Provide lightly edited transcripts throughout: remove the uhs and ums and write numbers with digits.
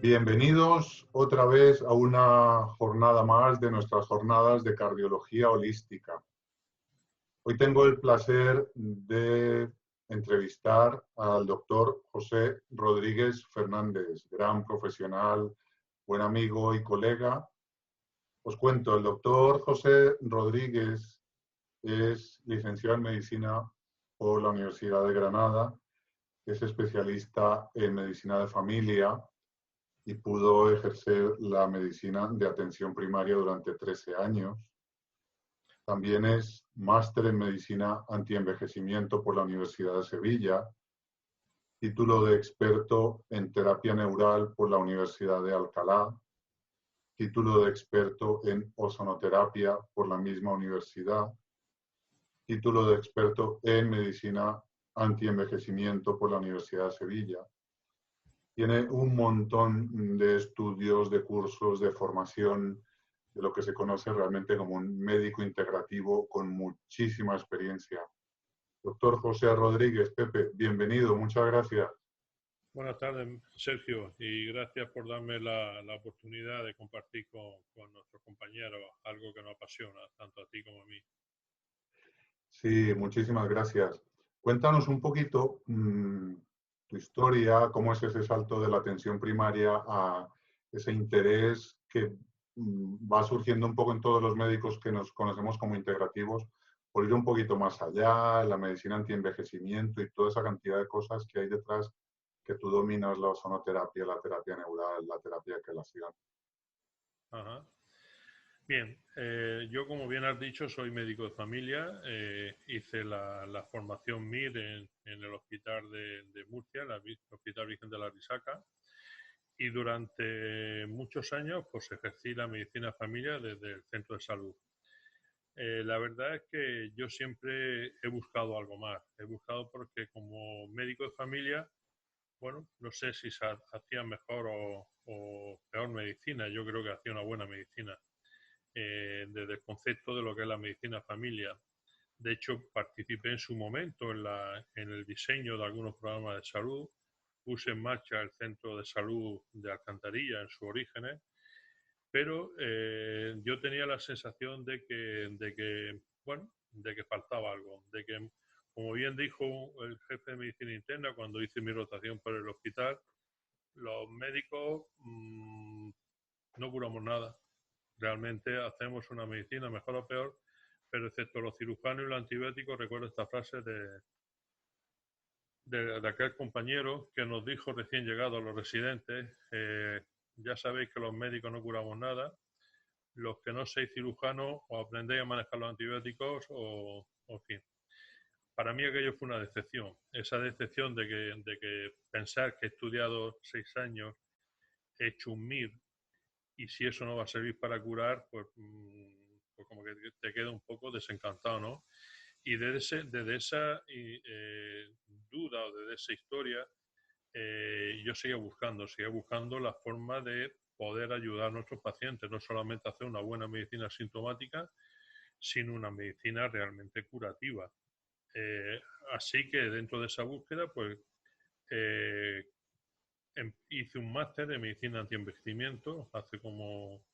Bienvenidos otra vez a una jornada más de nuestras jornadas de cardiología holística. Hoy tengo el placer de entrevistar al doctor José Rodríguez Fernández, gran profesional, buen amigo y colega. Os cuento, el doctor José Rodríguez es licenciado en medicina por la Universidad de Granada, es especialista en medicina de familia y pudo ejercer la medicina de atención primaria durante 13 años. También es máster en medicina antienvejecimiento por la Universidad de Sevilla, título de experto en terapia neural por la Universidad de Alcalá, título de experto en ozonoterapia por la misma universidad, título de experto en medicina antienvejecimiento por la Universidad de Sevilla. Tiene un montón de estudios, de cursos, de formación, de lo que se conoce realmente como un médico integrativo con muchísima experiencia. Doctor José Rodríguez, Pepe, bienvenido, muchas gracias. Buenas tardes, Sergio, y gracias por darme la oportunidad de compartir con nuestros compañeros algo que nos apasiona, tanto a ti como a mí. Sí, muchísimas gracias. Cuéntanos un poquito tu historia, cómo es ese salto de la atención primaria a ese interés que va surgiendo un poco en todos los médicos que nos conocemos como integrativos, por ir un poquito más allá, la medicina antienvejecimiento y toda esa cantidad de cosas que hay detrás que tú dominas, la ozonoterapia, la terapia neural, la terapia de quelación. Ajá. Bien, yo como bien has dicho soy médico de familia, hice la formación MIR en el hospital de Murcia, el Hospital Virgen de la Risaca, y durante muchos años pues ejercí la medicina de familia desde el centro de salud. La verdad es que yo siempre he buscado algo más. He buscado porque como médico de familia, bueno, no sé si se hacía mejor o peor medicina. Yo creo que hacía una buena medicina desde el concepto de lo que es la medicina familia. De hecho, participé en su momento en el diseño de algunos programas de salud. Puse en marcha el centro de salud de Alcantarilla en sus orígenes, pero yo tenía la sensación de que faltaba algo, de que, como bien dijo el jefe de medicina interna cuando hice mi rotación por el hospital, los médicos no curamos nada. Realmente hacemos una medicina mejor o peor, pero excepto los cirujanos y los antibióticos, recuerdo esta frase de aquel compañero que nos dijo recién llegado a los residentes, ya sabéis que los médicos no curamos nada, los que no seáis cirujanos o aprendéis a manejar los antibióticos en fin. Para mí aquello fue una decepción, esa decepción de que pensar que he estudiado 6 años, he hecho un MIR y si eso no va a servir para curar, pues como que te queda un poco desencantado, ¿no? Y desde esa duda o desde esa historia, yo seguía buscando la forma de poder ayudar a nuestros pacientes, no solamente hacer una buena medicina sintomática, sino una medicina realmente curativa. Eh, Así que dentro de esa búsqueda, pues eh, hice un máster de medicina antienvejecimiento hace como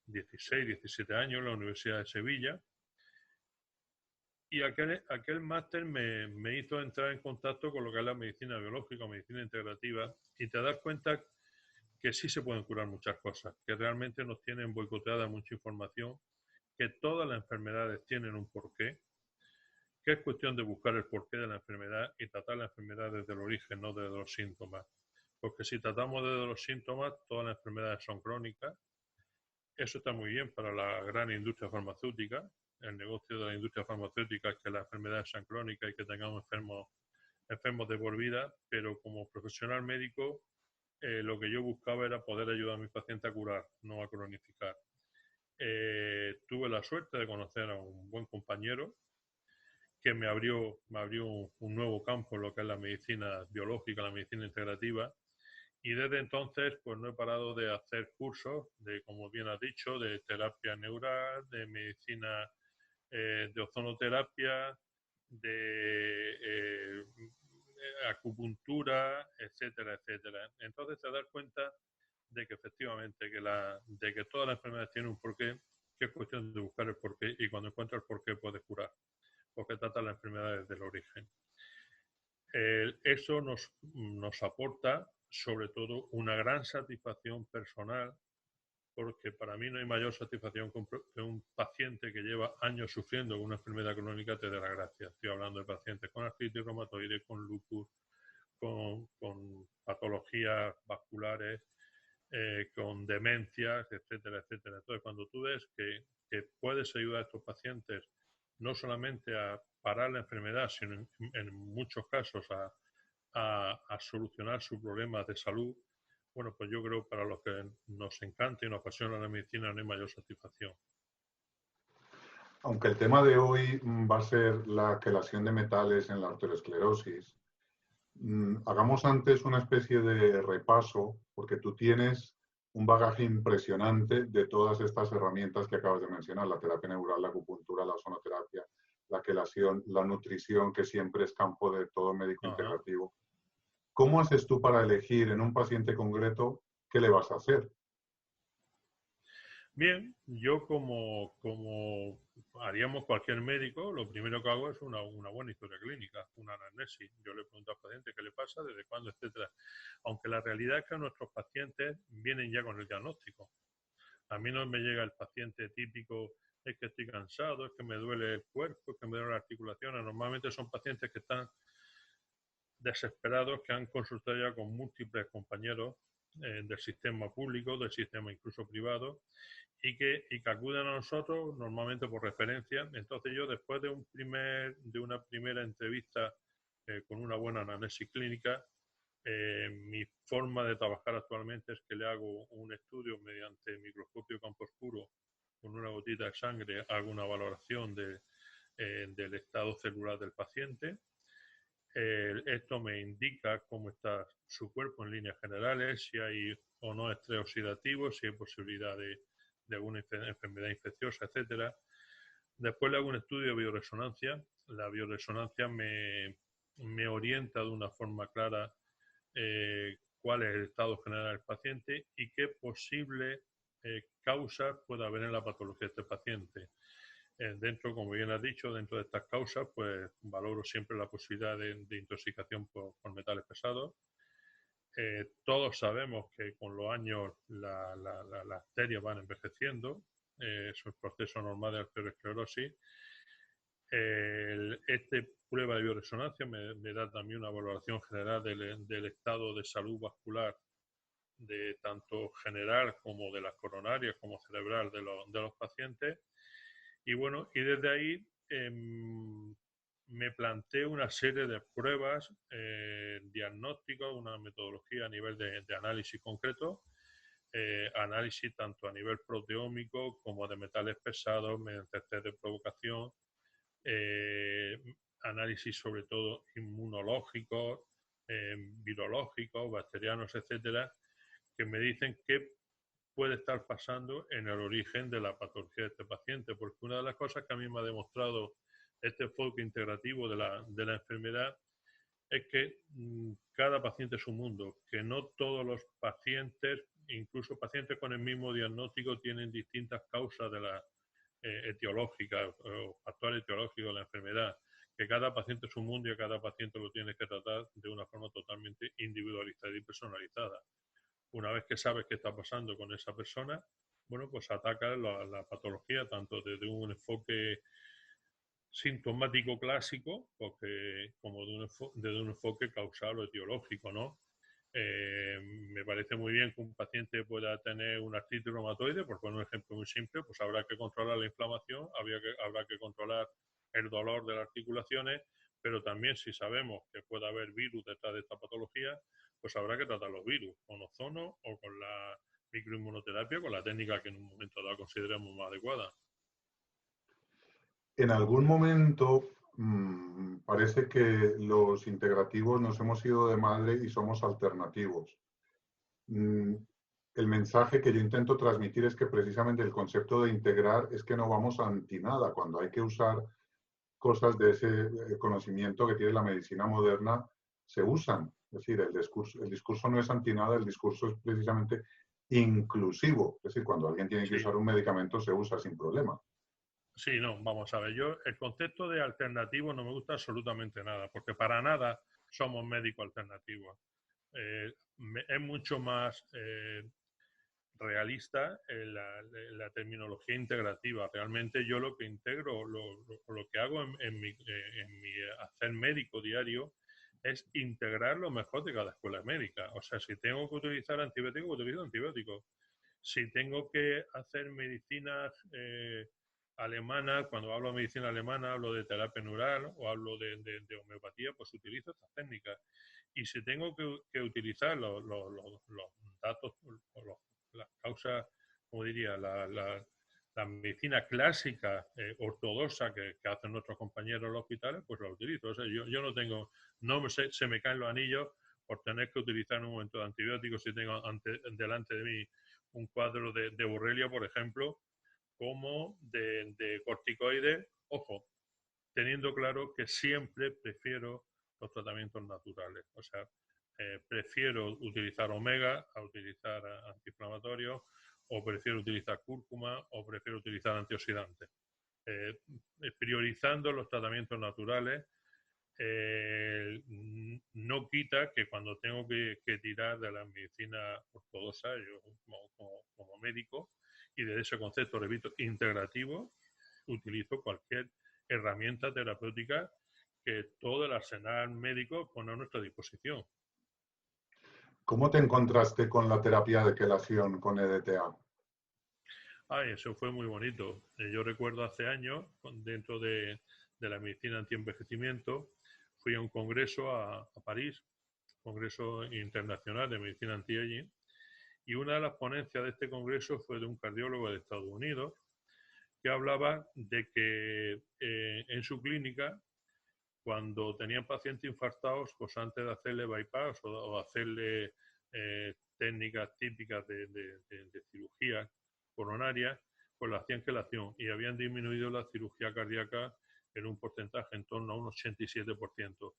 16, 17 años en la Universidad de Sevilla. Y aquel máster me hizo entrar en contacto con lo que es la medicina biológica, medicina integrativa, y te das cuenta que sí se pueden curar muchas cosas, que realmente nos tienen boicoteada mucha información, que todas las enfermedades tienen un porqué, que es cuestión de buscar el porqué de la enfermedad y tratar la enfermedad desde el origen, no desde los síntomas. Porque si tratamos desde los síntomas, todas las enfermedades son crónicas. Eso está muy bien para la gran industria farmacéutica. El negocio de la industria farmacéutica es que las enfermedades sean crónicas y que tengamos enfermos de por vida, pero como profesional médico, lo que yo buscaba era poder ayudar a mis pacientes a curar, no a cronificar. Tuve la suerte de conocer a un buen compañero que me abrió un nuevo campo en lo que es la medicina biológica, la medicina integrativa, y desde entonces pues no he parado de hacer cursos de, como bien has dicho, de terapia neural, de medicina de ozonoterapia, de acupuntura, etcétera, etcétera. Entonces te das cuenta de que efectivamente de que todas las enfermedades tienen un porqué, que es cuestión de buscar el porqué, y cuando encuentras el porqué puedes curar, porque trata la enfermedad desde el origen. Eso nos aporta sobre todo una gran satisfacción personal, porque para mí no hay mayor satisfacción que un paciente que lleva años sufriendo con una enfermedad crónica te dé la gracia. Estoy hablando de pacientes con artritis reumatoide, con lupus, con patologías vasculares, con demencias, etcétera, etcétera. Entonces, cuando tú ves que puedes ayudar a estos pacientes no solamente a parar la enfermedad, sino en muchos casos a solucionar sus problemas de salud, bueno, pues yo creo que para los que nos encanta y nos apasiona la medicina no hay mayor satisfacción. Aunque el tema de hoy va a ser la quelación de metales en la arteriosclerosis, hagamos antes una especie de repaso, porque tú tienes un bagaje impresionante de todas estas herramientas que acabas de mencionar, la terapia neural, la acupuntura, la ozonoterapia, la quelación, la nutrición, que siempre es campo de todo médico integrativo. ¿Cómo haces tú para elegir en un paciente concreto qué le vas a hacer? Bien, yo como haríamos cualquier médico, lo primero que hago es una buena historia clínica, una anamnesis. Yo le pregunto al paciente qué le pasa, desde cuándo, etcétera. Aunque la realidad es que nuestros pacientes vienen ya con el diagnóstico. A mí no me llega el paciente típico, es que estoy cansado, es que me duele el cuerpo, es que me duele la articulación. Normalmente son pacientes que están desesperados, que han consultado ya con múltiples compañeros del sistema público, del sistema incluso privado, y que acuden a nosotros normalmente por referencia. Entonces yo, después de una primera entrevista con una buena anamnesis clínica, mi forma de trabajar actualmente es que le hago un estudio mediante microscopio campo oscuro con una gotita de sangre, hago una valoración del estado celular del paciente. Esto me indica cómo está su cuerpo en líneas generales, si hay o no estrés oxidativo, si hay posibilidad de alguna enfermedad infecciosa, etcétera. Después le hago un estudio de bioresonancia. La bioresonancia me orienta de una forma clara cuál es el estado general del paciente y qué posible causas puede haber en la patología de este paciente. Dentro, como bien has dicho, dentro de estas causas, pues valoro siempre la posibilidad de intoxicación por metales pesados. Todos sabemos que con los años las arterias van envejeciendo, es un proceso normal de arteriosclerosis. Esta prueba de bioresonancia me da también una valoración general del estado de salud vascular, de tanto general como de las coronarias como cerebral de los pacientes. Y bueno, y desde ahí me planteo una serie de pruebas diagnósticos, una metodología a nivel de análisis concreto, análisis tanto a nivel proteómico como de metales pesados mediante test de provocación, análisis sobre todo inmunológicos, virológicos, bacterianos, etcétera, que me dicen qué puede estar pasando en el origen de la patología de este paciente, porque una de las cosas que a mí me ha demostrado este enfoque integrativo de la enfermedad es que cada paciente es un mundo, que no todos los pacientes, incluso pacientes con el mismo diagnóstico, tienen distintas causas de la etiológica o factores etiológicos de la enfermedad, que cada paciente es un mundo y a cada paciente lo tienes que tratar de una forma totalmente individualizada y personalizada. Una vez que sabes qué está pasando con esa persona, bueno, pues ataca la patología tanto desde un enfoque sintomático clásico como desde un enfoque causal o etiológico, ¿no? Me parece muy bien que un paciente pueda tener una artritis reumatoide, por poner un ejemplo muy simple, pues habrá que controlar la inflamación, habrá que controlar el dolor de las articulaciones, pero también si sabemos que puede haber virus detrás de esta patología, pues habrá que tratar los virus con ozono o con la microinmunoterapia, con la técnica que en un momento dado consideremos más adecuada. En algún momento parece que los integrativos nos hemos ido de madre y somos alternativos. El mensaje que yo intento transmitir es que precisamente el concepto de integrar es que no vamos anti nada. Cuando hay que usar cosas de ese conocimiento que tiene la medicina moderna, se usan. Es decir, el discurso no es anti nada, el discurso es precisamente inclusivo. Es decir, cuando alguien tiene que Sí, usar un medicamento se usa sin problema. sí, no, vamos a ver, yo el concepto de alternativo no me gusta absolutamente nada, porque para nada somos médicos alternativos. Es mucho más realista la terminología integrativa. Realmente yo lo que integro, lo que hago en mi hacer médico diario es integrar lo mejor de cada escuela médica. O sea, si tengo que utilizar antibióticos, utilizo antibióticos. Si tengo que hacer medicinas alemanas, cuando hablo de medicina alemana, hablo de terapia neural o hablo de homeopatía, pues utilizo estas técnicas. Y si tengo que utilizar los datos, las causas, como diría, la medicina clásica, ortodoxa que hacen nuestros compañeros en los hospitales, pues la utilizo. O sea, yo no tengo, se me caen los anillos por tener que utilizar en un momento de antibióticos si tengo delante de mí un cuadro de borrelia, por ejemplo, como de corticoides. Ojo, teniendo claro que siempre prefiero los tratamientos naturales. O sea, prefiero utilizar omega a utilizar antiinflamatorios, o prefiero utilizar cúrcuma, o prefiero utilizar antioxidantes. Eh, Priorizando los tratamientos naturales, no quita que cuando tengo que tirar de la medicina ortodoxa, yo como médico, y de ese concepto, repito, integrativo, utilizo cualquier herramienta terapéutica que todo el arsenal médico pone a nuestra disposición. ¿Cómo te encontraste con la terapia de quelación con EDTA? Ay, eso fue muy bonito. Yo recuerdo hace años, dentro de la medicina antienvejecimiento, fui a un congreso a París, Congreso Internacional de Medicina Anti-Aging, y una de las ponencias de este congreso fue de un cardiólogo de Estados Unidos que hablaba de que en su clínica, cuando tenían pacientes infartados, pues antes de hacerle bypass o hacerle técnicas típicas de cirugía coronaria, pues le hacían quelación y habían disminuido la cirugía cardíaca en un porcentaje en torno a un 87%.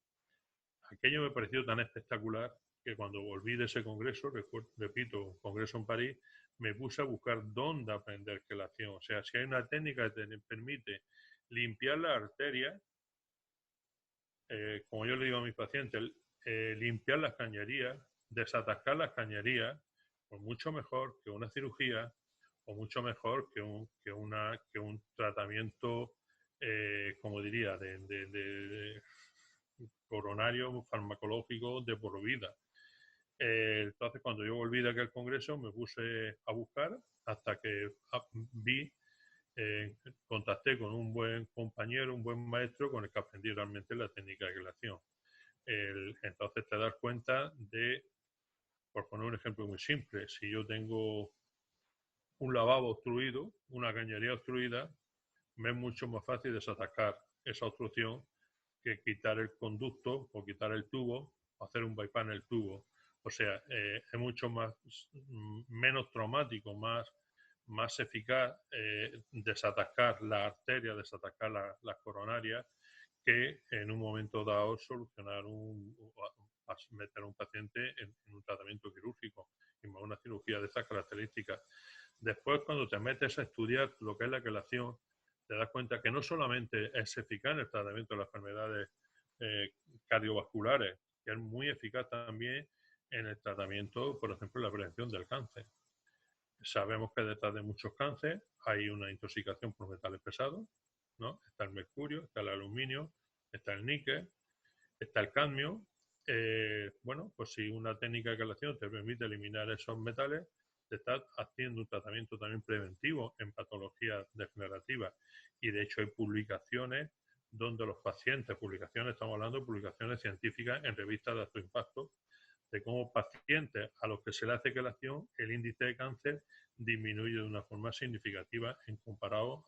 Aquello me pareció tan espectacular que cuando volví de ese congreso, repito, un congreso en París, me puse a buscar dónde aprender quelación. O sea, si hay una técnica que te permite limpiar la arteria, como yo le digo a mis pacientes, limpiar las cañerías, desatascar las cañerías, pues mucho mejor que una cirugía o mucho mejor que un tratamiento, como diría, de coronario farmacológico de por vida. Entonces, cuando yo volví de aquel congreso, me puse a buscar hasta que vi, contacté con un buen compañero, un buen maestro con el que aprendí realmente la técnica de quelación. Entonces te das cuenta de, por poner un ejemplo muy simple, si yo tengo un lavabo obstruido, una cañería obstruida, me es mucho más fácil desatacar esa obstrucción que quitar el conducto o quitar el tubo o hacer un bypass en el tubo. O sea, es mucho más, menos traumático, más eficaz desatascar la arteria, desatascar las coronarias, que en un momento dado solucionar meter a un paciente en un tratamiento quirúrgico y más una cirugía de esas características. Después, cuando te metes a estudiar lo que es la quelación, te das cuenta que no solamente es eficaz en el tratamiento de las enfermedades cardiovasculares, que es muy eficaz también en el tratamiento, por ejemplo, en la prevención del cáncer. Sabemos que detrás de muchos cánceres hay una intoxicación por metales pesados, ¿no? Está el mercurio, está el aluminio, está el níquel, está el cadmio. Bueno, pues si una técnica de quelación te permite eliminar esos metales, te estás haciendo un tratamiento también preventivo en patologías degenerativas. Y de hecho hay publicaciones donde los pacientes, publicaciones, estamos hablando de publicaciones científicas en revistas de alto impacto, de cómo pacientes a los que se le hace quelación, el índice de cáncer disminuye de una forma significativa comparado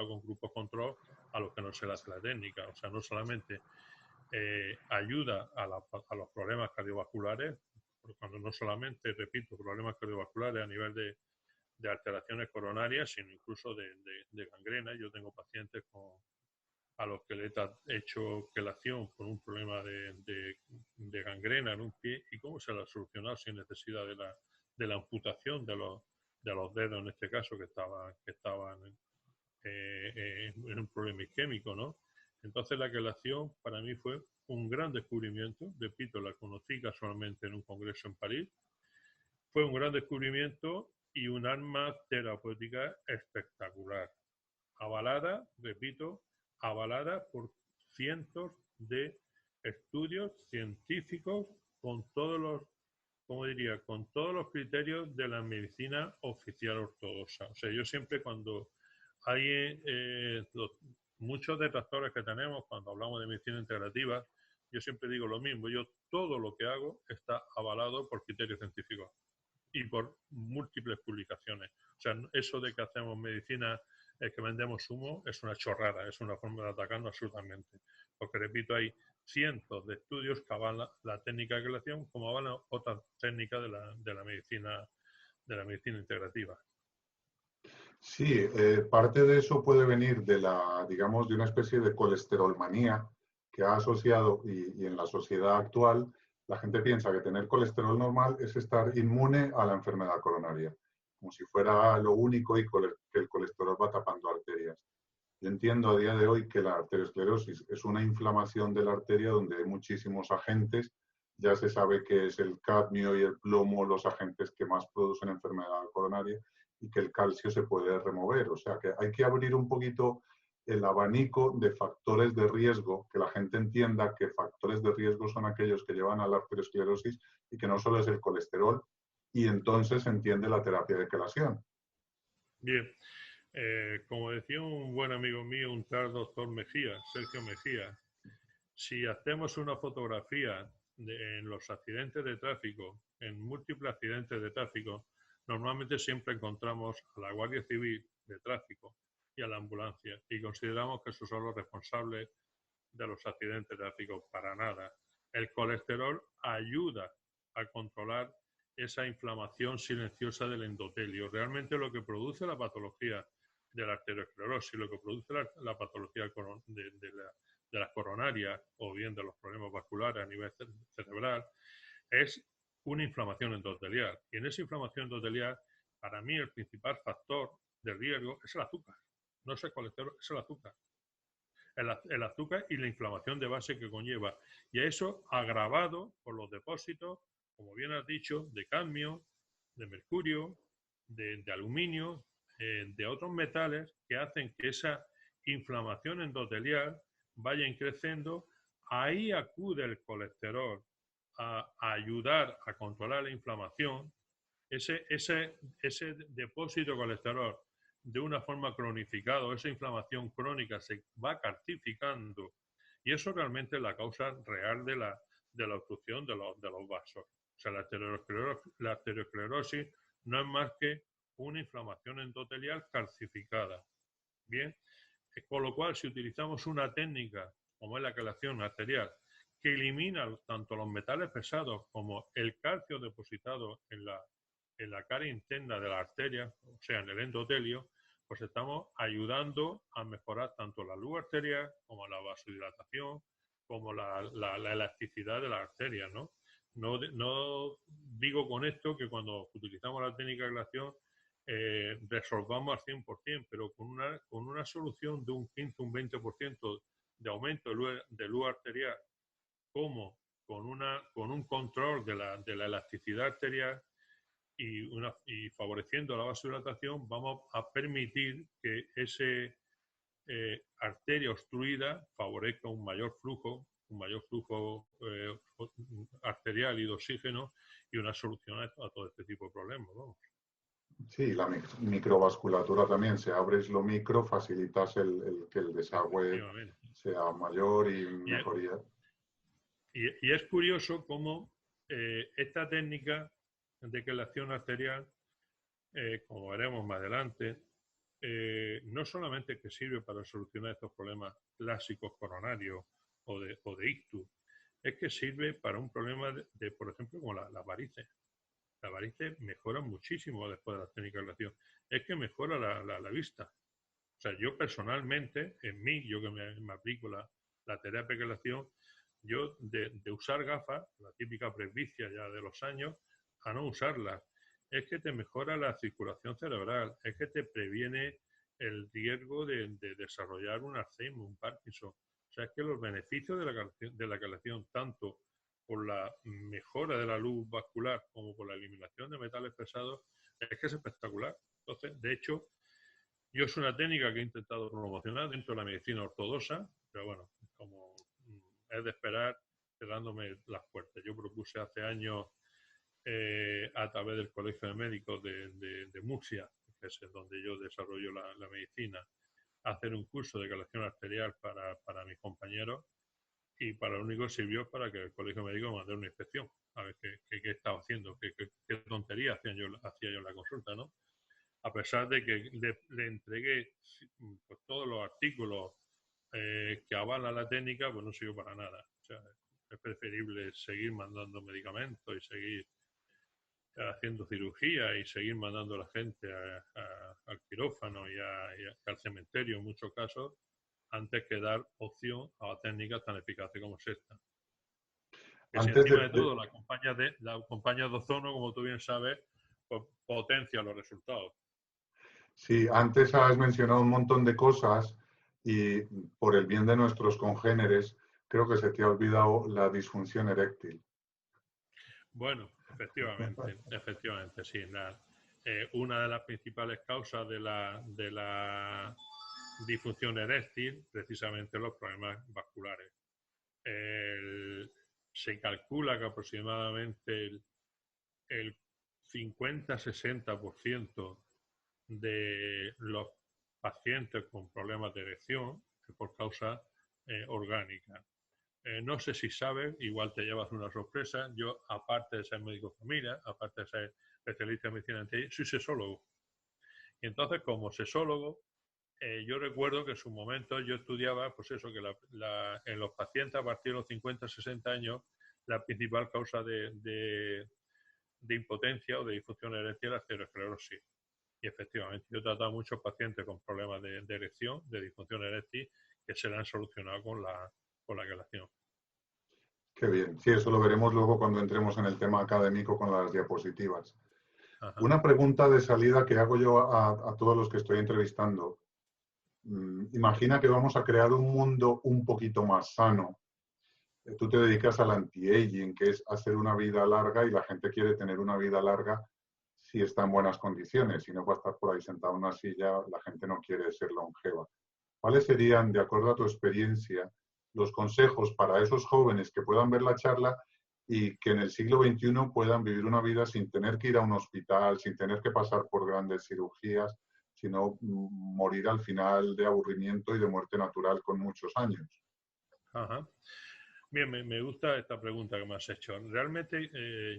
con grupos control a los que no se le hace la técnica. O sea, no solamente ayuda a los problemas cardiovasculares, porque cuando no solamente, repito, problemas cardiovasculares a nivel de alteraciones coronarias, sino incluso de gangrena. Yo tengo pacientes a los que le he hecho quelación por un problema de gangrena en un pie y cómo se la ha solucionado sin necesidad de la amputación de los dedos, en este caso, que estaban en un problema isquémico, ¿no? Entonces la quelación para mí fue un gran descubrimiento. Repito, la conocí casualmente en un congreso en París. Fue un gran descubrimiento y un arma terapéutica espectacular. Avalada, repito, avalada por cientos de estudios científicos con todos los, como diría, con todos los criterios de la medicina oficial ortodoxa. O sea, yo siempre cuando hay muchos detractores que tenemos cuando hablamos de medicina integrativa, yo siempre digo lo mismo, yo todo lo que hago está avalado por criterios científicos y por múltiples publicaciones. O sea, eso de que hacemos medicina, que vendemos humo, es una chorrada, es una forma de atacarnos absolutamente. Porque, repito, hay cientos de estudios que avalan la técnica de quelación como avalan otras técnicas de la medicina integrativa. Sí, parte de eso puede venir de la, digamos, de una especie de colesterolmanía que ha asociado y en la sociedad actual la gente piensa que tener colesterol normal es estar inmune a la enfermedad coronaria, como si fuera lo único y que el colesterol va tapando arterias. Yo entiendo a día de hoy que la arteriosclerosis es una inflamación de la arteria donde hay muchísimos agentes. Ya se sabe que es el cadmio y el plomo los agentes que más producen enfermedad coronaria y que el calcio se puede remover. O sea que hay que abrir un poquito el abanico de factores de riesgo, que la gente entienda que factores de riesgo son aquellos que llevan a la arteriosclerosis y que no solo es el colesterol, y entonces se entiende la terapia de quelación. Bien, como decía un buen amigo mío, un tal doctor Mejía, Sergio Mejía, si hacemos una fotografía en los accidentes de tráfico, en múltiples accidentes de tráfico, normalmente siempre encontramos a la Guardia Civil de Tráfico y a la ambulancia y consideramos que esos son los responsables de los accidentes de tráfico. Para nada. El colesterol ayuda a controlar esa inflamación silenciosa del endotelio. Realmente lo que produce la patología de la arteriosclerosis, lo que produce la patología de las coronarias o bien de los problemas vasculares a nivel cerebral es una inflamación endotelial. Y en esa inflamación endotelial, para mí el principal factor de riesgo es el azúcar. No es el colesterol, es el azúcar. El azúcar y la inflamación de base que conlleva. Y a eso agravado por los depósitos, como bien has dicho, de cadmio, de mercurio, de aluminio, de otros metales que hacen que esa inflamación endotelial vaya creciendo. Ahí acude el colesterol a ayudar a controlar la inflamación. Ese depósito de colesterol de una forma cronificada, esa inflamación crónica se va calcificando y eso realmente es la causa real de la obstrucción de los vasos. O sea, la arteriosclerosis no es más que una inflamación endotelial calcificada. Bien, con lo cual si utilizamos una técnica como es la quelación arterial que elimina tanto los metales pesados como el calcio depositado en la cara interna de la arteria, o sea, en el endotelio, pues estamos ayudando a mejorar tanto la luz arterial como la vasodilatación, como la elasticidad de las arterias, ¿no? No digo con esto que cuando utilizamos la técnica de quelación resolvamos al 100%, pero con una solución de un 15, un 20% de aumento de luz arterial, como con un control de la elasticidad arterial y favoreciendo la vasodilatación, vamos a permitir que ese arteria obstruida favorezca un mayor flujo arterial y de oxígeno y una solución a todo este tipo de problemas. Vamos. Sí, la microvasculatura también. Se abres lo micro, facilitas que el desagüe sea mayor y mejoría. Y es curioso cómo esta técnica de quelación arterial, como veremos más adelante, no solamente que sirve para solucionar estos problemas clásicos coronarios o de ictus, es que sirve para un problema por ejemplo, como la varices. La varices mejora muchísimo después de la técnica de quelación. Es que mejora la vista. O sea, yo personalmente, en mí, yo que me aplico la terapia de quelación, yo de usar gafas, la típica presbicia ya de los años, a no usarlas. es que te mejora la circulación cerebral, es que te previene el riesgo de desarrollar un Alzheimer, un Parkinson. O sea, es que los beneficios de la calación, tanto por la mejora de la luz vascular como por la eliminación de metales pesados, es que es espectacular. Entonces, de hecho, yo es una técnica que he intentado promocionar dentro de la medicina ortodoxa, pero bueno, como es de esperar, cerrándome las puertas. Yo propuse hace años, a través del Colegio de Médicos de Murcia, que es donde yo desarrollo la medicina, hacer un curso de calación arterial para mis compañeros, y para lo único sirvió para que el Colegio Médico me mandara una inspección, a ver qué estaba haciendo, qué tontería hacía yo en la consulta, ¿no? A pesar de que le entregué pues, todos los artículos que avalan la técnica, pues no sirvió para nada. O sea, es preferible seguir mandando medicamentos y seguir haciendo cirugía y seguir mandando a la gente al quirófano y al cementerio en muchos casos, antes que dar opción a técnicas tan eficaces como es esta. Que si Antes encima de todo la compañía de ozono, como tú bien sabes, pues, potencia los resultados. Sí, antes has mencionado un montón de cosas y por el bien de nuestros congéneres, creo que se te ha olvidado la disfunción eréctil. Bueno, efectivamente, sí. Una de las principales causas de la disfunción eréctil, precisamente los problemas vasculares. Se calcula que aproximadamente el 50-60% de los pacientes con problemas de erección es por causa orgánica. No sé si sabes, igual te llevas una sorpresa. Yo, aparte de ser médico de familia, aparte de ser especialista en medicina antiaging, soy sesólogo. Y entonces, como sesólogo, yo recuerdo que en su momento yo estudiaba, pues eso, que en los pacientes a partir de los 50-60 años, la principal causa de impotencia o de disfunción eréctil es la arteriosclerosis. Y efectivamente, yo he tratado a muchos pacientes con problemas de erección, de disfunción eréctil, que se le han solucionado con la quelación. Qué bien. Sí, eso lo veremos luego cuando entremos en el tema académico con las diapositivas. Ajá. Una pregunta de salida que hago yo a todos los que estoy entrevistando. Imagina que vamos a crear un mundo un poquito más sano. Tú te dedicas al anti-aging, que es hacer una vida larga, y la gente quiere tener una vida larga si está en buenas condiciones. Si no va a estar por ahí sentado en una silla, la gente no quiere ser longeva. ¿Cuáles serían, de acuerdo a tu experiencia, los consejos para esos jóvenes que puedan ver la charla y que en el siglo XXI puedan vivir una vida sin tener que ir a un hospital, sin tener que pasar por grandes cirugías, sino morir al final de aburrimiento y de muerte natural con muchos años? Ajá. Bien, me gusta esta pregunta que me has hecho. Realmente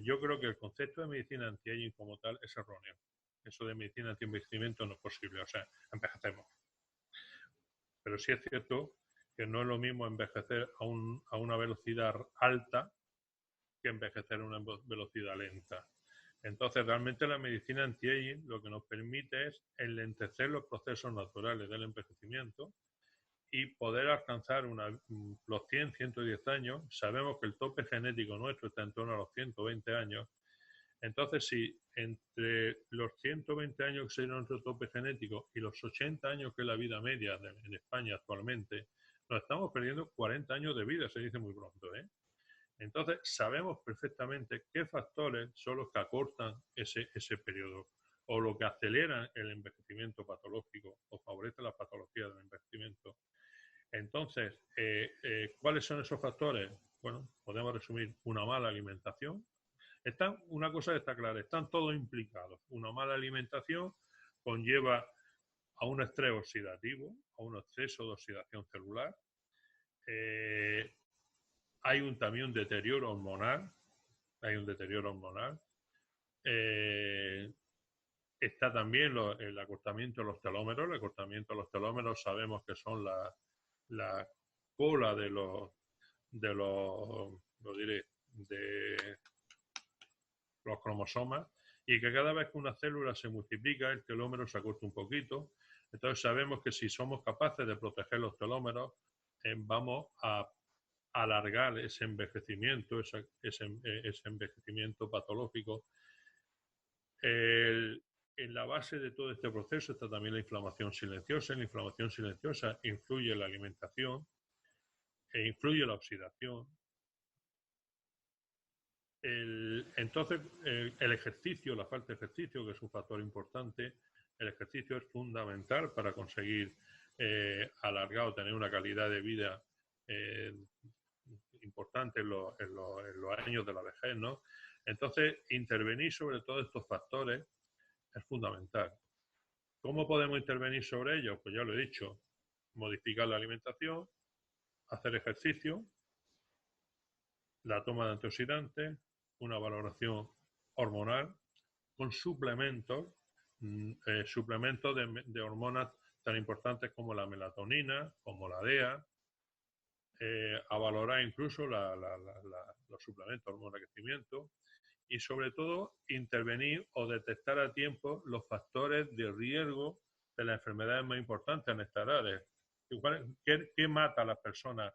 yo creo que el concepto de medicina anti-aging como tal es erróneo. Eso de medicina anti-envejecimiento no es posible, o sea, envejecemos. Pero sí es cierto que no es lo mismo envejecer a una velocidad alta que envejecer a una velocidad lenta. Entonces, realmente la medicina anti-aging lo que nos permite es enlentecer los procesos naturales del envejecimiento y poder alcanzar los 100, 110 años. Sabemos que el tope genético nuestro está en torno a los 120 años. Entonces, si entre los 120 años que sería nuestro tope genético y los 80 años que es la vida media en España actualmente, nos estamos perdiendo 40 años de vida, se dice muy pronto, ¿eh? Entonces, sabemos perfectamente qué factores son los que acortan ese periodo o lo que aceleran el envejecimiento patológico o favorece la patología del envejecimiento. Entonces, ¿cuáles son esos factores? Bueno, podemos resumir: una mala alimentación. Una cosa está clara, están todos implicados. Una mala alimentación conlleva a un estrés oxidativo, a un exceso de oxidación celular. Hay también un deterioro hormonal. Está también el acortamiento de los telómeros. El acortamiento de los telómeros sabemos que son la cola de los cromosomas, y que cada vez que una célula se multiplica, el telómero se acorta un poquito. Entonces sabemos que si somos capaces de proteger los telómeros, vamos a alargar ese envejecimiento, ese envejecimiento patológico. En la base de todo este proceso está también la inflamación silenciosa. En la inflamación silenciosa influye la alimentación e influye la oxidación. Entonces, el ejercicio, la falta de ejercicio, que es un factor importante, el ejercicio es fundamental para conseguir alargar o tener una calidad de vida importante en los años de la vejez, ¿no? Entonces, intervenir sobre todos estos factores es fundamental. ¿Cómo podemos intervenir sobre ellos? Pues ya lo he dicho, modificar la alimentación, hacer ejercicio, la toma de antioxidantes, una valoración hormonal con suplementos, suplementos de hormonas tan importantes como la melatonina, como la DEA, a valorar incluso los suplementos de hormona de crecimiento y sobre todo intervenir o detectar a tiempo los factores de riesgo de las enfermedades más importantes en estas edades. ¿Qué mata a las personas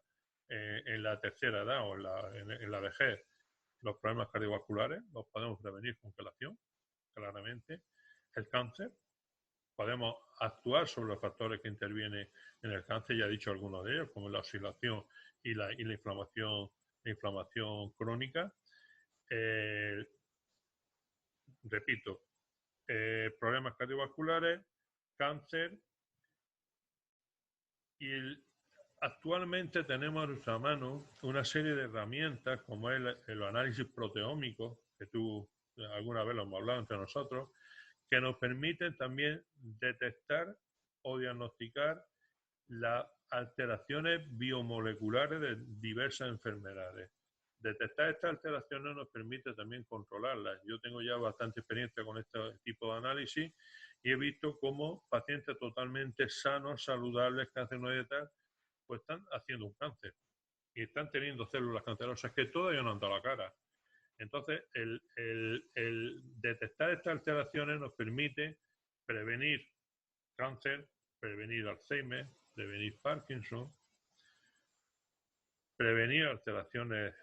en la tercera edad o en la vejez? Los problemas cardiovasculares los podemos prevenir con quelación, claramente. El cáncer, podemos actuar sobre los factores que intervienen en el cáncer, ya he dicho algunos de ellos, como la oxidación y la inflamación crónica. Repito, problemas cardiovasculares, cáncer y actualmente tenemos a nuestra mano una serie de herramientas como es el análisis proteómico, que tú alguna vez lo hemos hablado entre nosotros, que nos permiten también detectar o diagnosticar las alteraciones biomoleculares de diversas enfermedades. Detectar estas alteraciones nos permite también controlarlas. Yo tengo ya bastante experiencia con este tipo de análisis y he visto cómo pacientes totalmente sanos, saludables, cancerosos y tal, pues están haciendo un cáncer y están teniendo células cancerosas que todavía no han dado la cara. Entonces, el detectar estas alteraciones nos permite prevenir cáncer, prevenir Alzheimer, prevenir Parkinson, prevenir alteraciones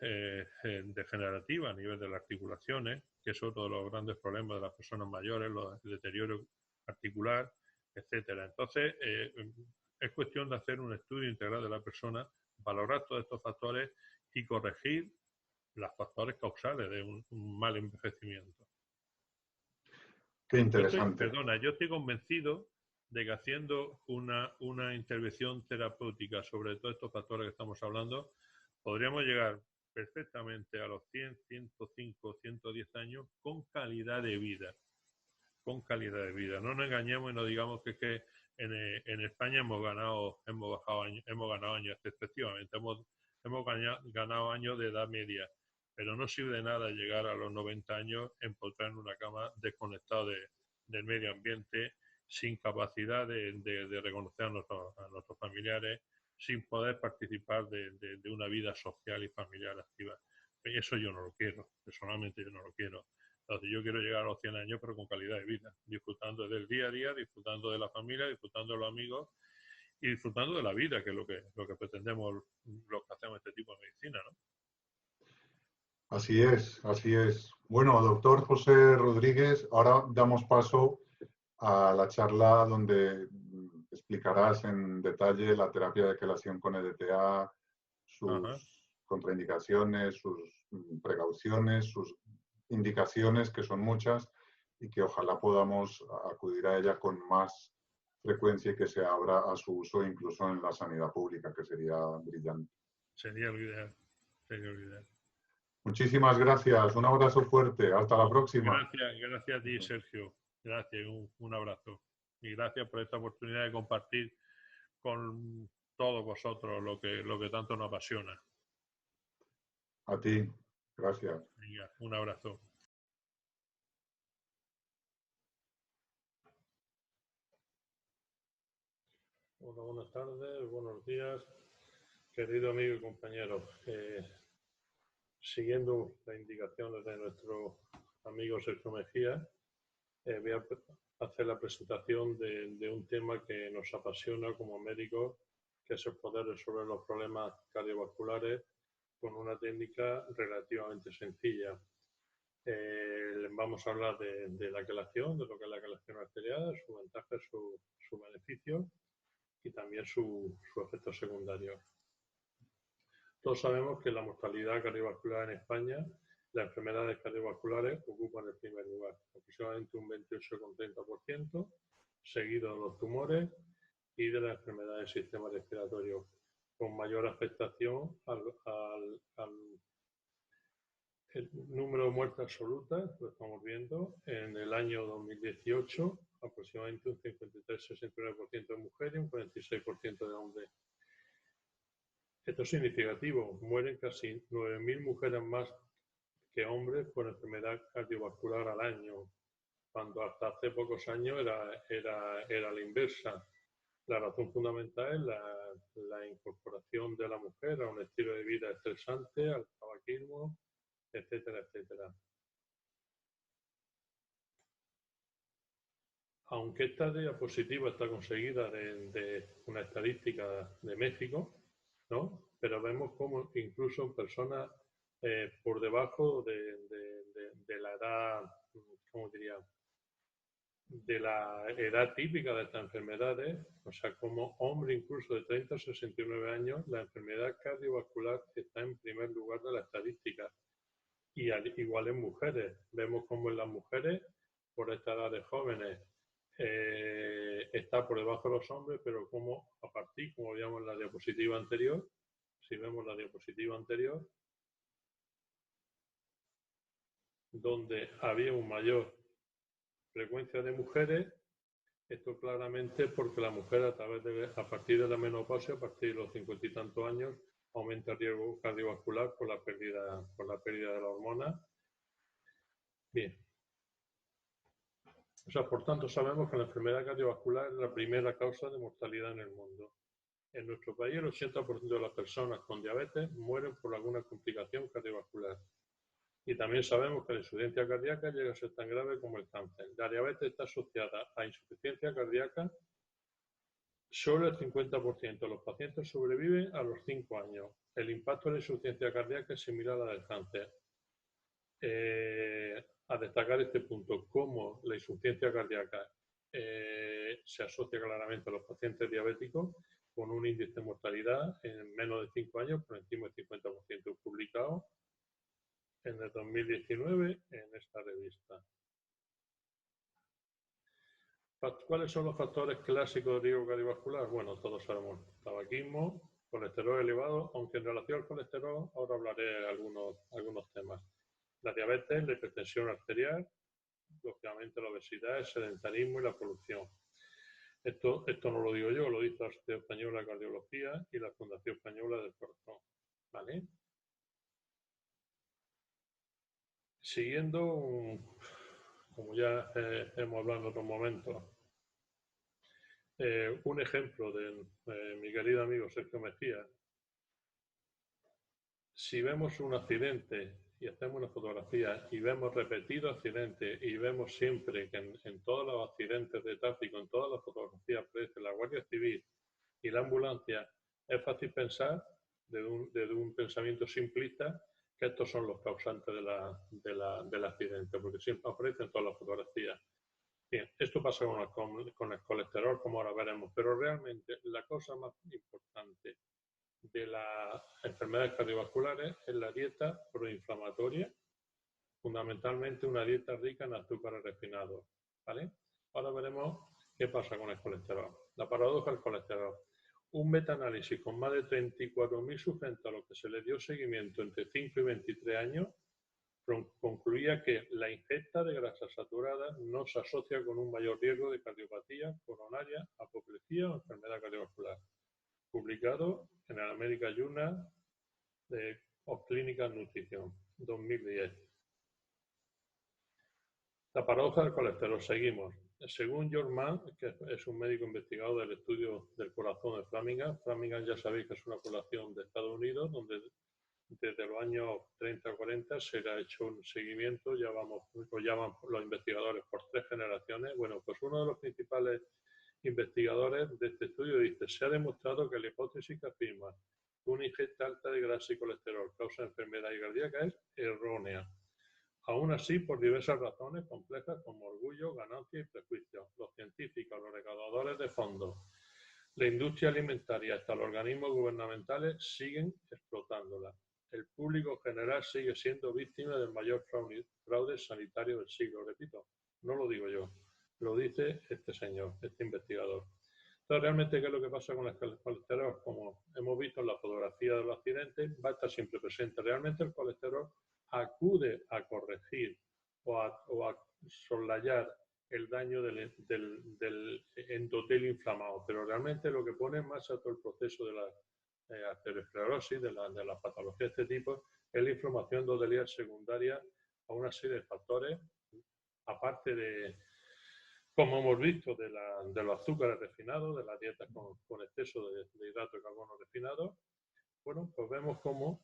degenerativas a nivel de las articulaciones, que es otro de los grandes problemas de las personas mayores, el deterioro articular, etcétera. Entonces, es cuestión de hacer un estudio integral de la persona, valorar todos estos factores y corregir los factores causales de un mal envejecimiento. Qué interesante. Yo estoy convencido de que haciendo una intervención terapéutica sobre todos estos factores que estamos hablando, podríamos llegar perfectamente a los 100, 105, 110 años con calidad de vida. Con calidad de vida. No nos engañemos y no digamos que es que en España hemos ganado años, efectivamente, hemos ganado años de edad media, pero no sirve de nada llegar a los 90 años empotrar en una cama desconectado del medio ambiente, sin capacidad de reconocer a nuestros familiares, sin poder participar de una vida social y familiar activa. Eso yo no lo quiero, personalmente yo no lo quiero. Entonces yo quiero llegar a los 100 años, pero con calidad de vida, disfrutando del día a día, disfrutando de la familia, disfrutando de los amigos y disfrutando de la vida, que es lo que pretendemos los que hacemos este tipo de medicina, ¿no? Así es, así es. Bueno, doctor José Rodríguez, ahora damos paso a la charla donde explicarás en detalle la terapia de quelación con EDTA, sus contraindicaciones, sus precauciones, sus indicaciones, que son muchas, y que ojalá podamos acudir a ella con más frecuencia y que se abra a su uso incluso en la sanidad pública, que sería brillante. Sería lo ideal, sería lo ideal. Muchísimas gracias, un abrazo fuerte, hasta la próxima. Gracias a ti, Sergio. Gracias, un abrazo. Y gracias por esta oportunidad de compartir con todos vosotros lo que tanto nos apasiona. A ti, gracias. Venga, un abrazo. Hola, buenas tardes, buenos días, querido amigo y compañero. Siguiendo las indicaciones de nuestro amigo Sergio Mejía, voy a hacer la presentación de un tema que nos apasiona como médicos, que es el poder resolver los problemas cardiovasculares con una técnica relativamente sencilla. Vamos a hablar de la quelación, de lo que es la quelación arterial, su ventaja, su beneficio y también su efecto secundario. Todos sabemos que la mortalidad cardiovascular en España, las enfermedades cardiovasculares ocupan el primer lugar, aproximadamente un 28,30%, seguido de los tumores y de las enfermedades del sistema respiratorio, con mayor afectación al el número de muertes absolutas, lo estamos viendo, en el año 2018, aproximadamente un 53-69% de mujeres y un 46% de hombres. Esto es significativo, mueren casi 9.000 mujeres más que hombres por enfermedad cardiovascular al año, cuando hasta hace pocos años era la inversa. La razón fundamental es la incorporación de la mujer a un estilo de vida estresante, al tabaquismo, etcétera, etcétera. Aunque esta diapositiva está conseguida de una estadística de México, ¿no? Pero vemos cómo incluso personas por debajo de la edad, ¿cómo diría?, de la edad típica de estas enfermedades, o sea, como hombre incluso de 30 a 69 años, la enfermedad cardiovascular está en primer lugar de la estadística. Y igual en mujeres, vemos como en las mujeres, por esta edad de jóvenes, está por debajo de los hombres, pero como a partir, como veíamos en la diapositiva anterior, si vemos la diapositiva anterior, donde había una mayor frecuencia de mujeres, esto claramente porque la mujer a partir de la menopausia, a partir de los 50 y tantos años, aumenta el riesgo cardiovascular por la pérdida de la hormona. Bien. O sea, por tanto, sabemos que la enfermedad cardiovascular es la primera causa de mortalidad en el mundo. En nuestro país, el 80% de las personas con diabetes mueren por alguna complicación cardiovascular. Y también sabemos que la insuficiencia cardíaca llega a ser tan grave como el cáncer. La diabetes está asociada a insuficiencia cardíaca. Solo el 50% de los pacientes sobreviven a los 5 años. El impacto de la insuficiencia cardíaca es similar a la del cáncer. A destacar este punto, cómo la insuficiencia cardíaca se asocia claramente a los pacientes diabéticos con un índice de mortalidad en menos de 5 años por encima del 50%, publicado en el 2019 en esta revista. ¿Cuáles son los factores clásicos de riesgo cardiovascular? Bueno, todos sabemos, tabaquismo, colesterol elevado, aunque en relación al colesterol ahora hablaré de algunos temas. La diabetes, la hipertensión arterial, lógicamente la obesidad, el sedentarismo y la polución. Esto no lo digo yo, lo dice la Sociedad Española de Cardiología y la Fundación Española del Corazón. ¿Vale? Siguiendo, como ya hemos hablado en otros momentos, un ejemplo de mi querido amigo Sergio Mejía. Si vemos un accidente y hacemos una fotografía y vemos repetidos accidentes y vemos siempre que en todos los accidentes de tráfico, en todas las fotografías aparece la Guardia Civil y la ambulancia, es fácil pensar, desde un pensamiento simplista, que estos son los causantes del accidente, porque siempre aparecen todas las fotografías. Bien, esto pasa con el colesterol, como ahora veremos, pero realmente la cosa más importante de las enfermedades cardiovasculares es la dieta proinflamatoria, fundamentalmente una dieta rica en azúcares refinados, ¿vale? Ahora veremos qué pasa con el colesterol. La paradoja del colesterol. Un metaanálisis con más de 34.000 sujetos a los que se les dio seguimiento entre 5 y 23 años concluía que la ingesta de grasas saturadas no se asocia con un mayor riesgo de cardiopatía coronaria, apoplejía o enfermedad cardiovascular. Publicado en el American Journal of Clinical Nutrition, 2010. La paradoja del colesterol. Seguimos. Según George Mann, que es un médico investigador del estudio del corazón de Framingham, Framingham ya sabéis que es una población de Estados Unidos donde desde los años 30 o 40 se le ha hecho un seguimiento, lo llaman los investigadores por 3 generaciones. Bueno, pues uno de los principales investigadores de este estudio dice: se ha demostrado que la hipótesis que afirma que una ingesta alta de grasa y colesterol causa enfermedad cardíaca es errónea. Aún así, por diversas razones complejas como orgullo, ganancia y prejuicio, los científicos, los recaudadores de fondos, la industria alimentaria hasta los organismos gubernamentales siguen explotándola. El público general sigue siendo víctima del mayor fraude sanitario del siglo. Repito, no lo digo yo, lo dice este señor, este investigador. Entonces, realmente, ¿qué es lo que pasa con el colesterol? Como hemos visto en la fotografía de los accidentes, va a estar siempre presente. Realmente el colesterol acude a corregir o a soslayar el daño del endotelio inflamado, pero realmente lo que pone en marcha todo el proceso de la arteriosclerosis, de la patología de este tipo, es la inflamación endotelial secundaria a una serie de factores, aparte de, como hemos visto, de los azúcares refinados, de las dietas con exceso de hidrato de carbono refinado. Bueno, pues vemos cómo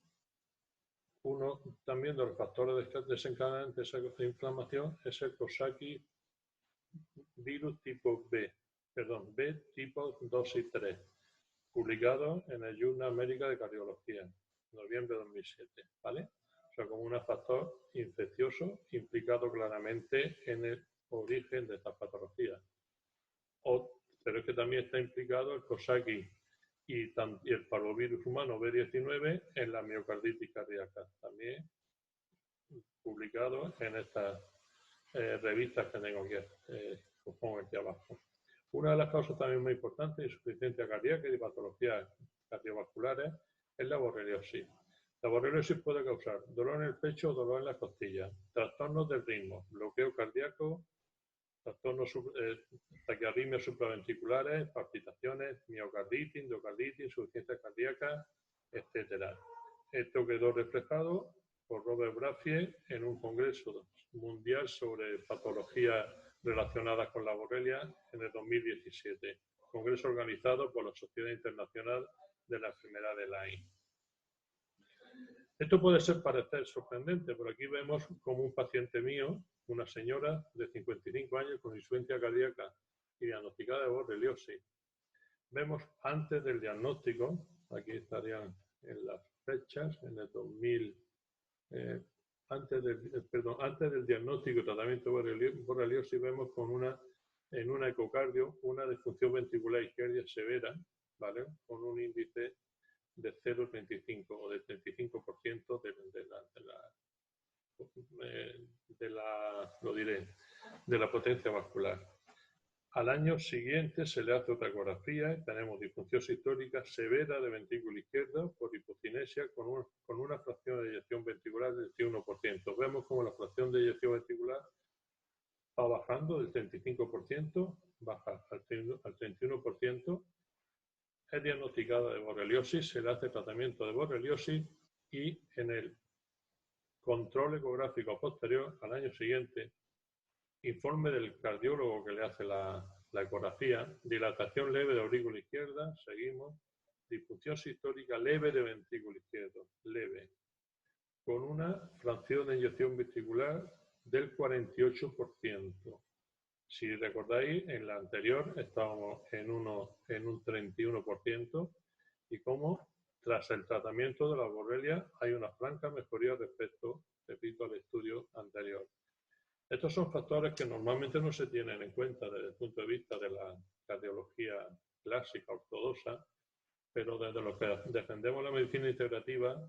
uno también de los factores desencadenantes de esa inflamación es el Coxsackie virus tipo B, perdón, B tipo 2 y 3, publicado en el Journal American de Cardiología, noviembre de 2007, ¿vale? O sea, como un factor infeccioso implicado claramente en el origen de esta patología. Pero es que también está implicado el Coxsackie y el parvovirus humano B19 en la miocarditis cardíaca, también publicado en estas revistas que tengo aquí, os pongo aquí abajo. Una de las causas también muy importantes de insuficiencia cardíaca y de patologías cardiovasculares es la borreliosis. La borreliosis puede causar dolor en el pecho o dolor en las costillas, trastornos del ritmo, bloqueo cardíaco, trastornos taquiarritmias supraventriculares, palpitaciones, miocarditis, endocarditis, insuficiencia cardíaca, etc. Esto quedó reflejado por Robert Bradfield en un congreso mundial sobre patologías relacionadas con la borrelia en el 2017, congreso organizado por la Sociedad Internacional de la Enfermedad de Lyme. Esto puede parecer sorprendente, pero aquí vemos como un paciente mío, una señora de 55 años con insuficiencia cardíaca y diagnosticada de borreliosis. Vemos antes del diagnóstico, aquí estarían en las fechas, en el 2000, antes del diagnóstico y tratamiento de borreliosis, vemos en un ecocardio una disfunción ventricular izquierda severa, ¿vale? Con un índice de 0,35 o del 35% de la potencia vascular. Al año siguiente se le hace otra ecografía y tenemos disfunción sistólica severa de ventrículo izquierdo por hipocinesia con una fracción de eyección ventricular del 1%. Vemos como la fracción de eyección ventricular va bajando del 35%, baja al 31%. Es diagnosticada de borreliosis, se le hace tratamiento de borreliosis y en el control ecográfico posterior, al año siguiente, informe del cardiólogo que le hace la ecografía, dilatación leve de aurícula izquierda, seguimos, disfunción sistólica leve de ventrículo izquierdo, leve, con una fracción de eyección ventricular del 48%. Si recordáis, en la anterior estábamos en un 31% y como tras el tratamiento de la borrelia hay una franca mejoría respecto, repito, al estudio anterior. Estos son factores que normalmente no se tienen en cuenta desde el punto de vista de la cardiología clásica, ortodoxa, pero desde los que defendemos la medicina integrativa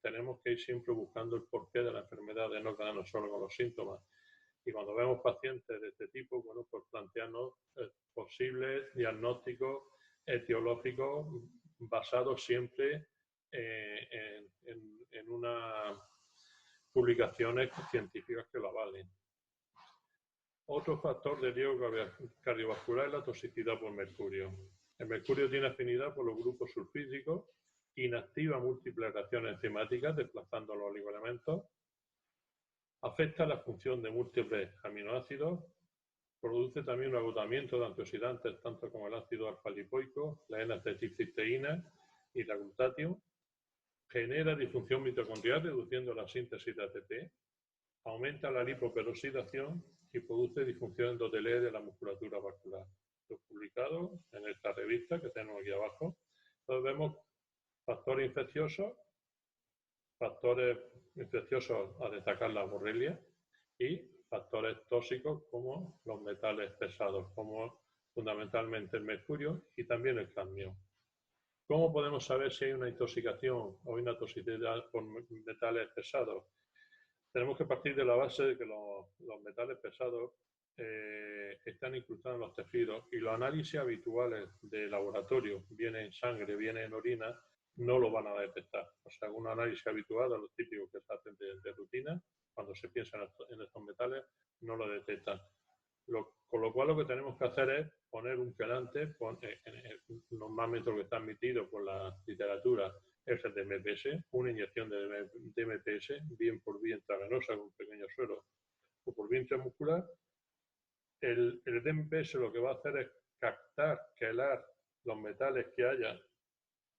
tenemos que ir siempre buscando el porqué de la enfermedad, de no quedarnos solo con los síntomas. Y cuando vemos pacientes de este tipo, bueno, pues plantearnos posibles diagnósticos etiológicos basados siempre en unas publicaciones científicas que lo avalen. Otro factor de riesgo cardiovascular es la toxicidad por mercurio. El mercurio tiene afinidad por los grupos sulfídricos, inactiva múltiples reacciones enzimáticas desplazando los oligoelementos, afecta la función de múltiples aminoácidos, produce también un agotamiento de antioxidantes tanto como el ácido alfa-lipoico, la N-acetilcisteína y la glutatión, genera disfunción mitocondrial reduciendo la síntesis de ATP, aumenta la lipoperoxidación y produce disfunción endotelial de la musculatura vascular. Esto publicado en esta revista que tenemos aquí abajo. Entonces vemos factores infecciosos factores infecciosos a destacar la borrelia y factores tóxicos como los metales pesados, como fundamentalmente el mercurio y también el cadmio. ¿Cómo podemos saber si hay una intoxicación o una toxicidad por metales pesados? Tenemos que partir de la base de que los metales pesados están incrustados en los tejidos y los análisis habituales de laboratorio, viene en sangre, viene en orina, no lo van a detectar. O sea, un análisis habitual de los típicos que se hacen de rutina, cuando se piensa en estos metales, no lo detectan. Con lo cual lo que tenemos que hacer es poner un quelante, normalmente lo que está admitido por la literatura es el DMPS, una inyección de DMPS, bien por vía intravenosa con un pequeño suero o por vía intramuscular. El DMPS lo que va a hacer es captar, quelar los metales que haya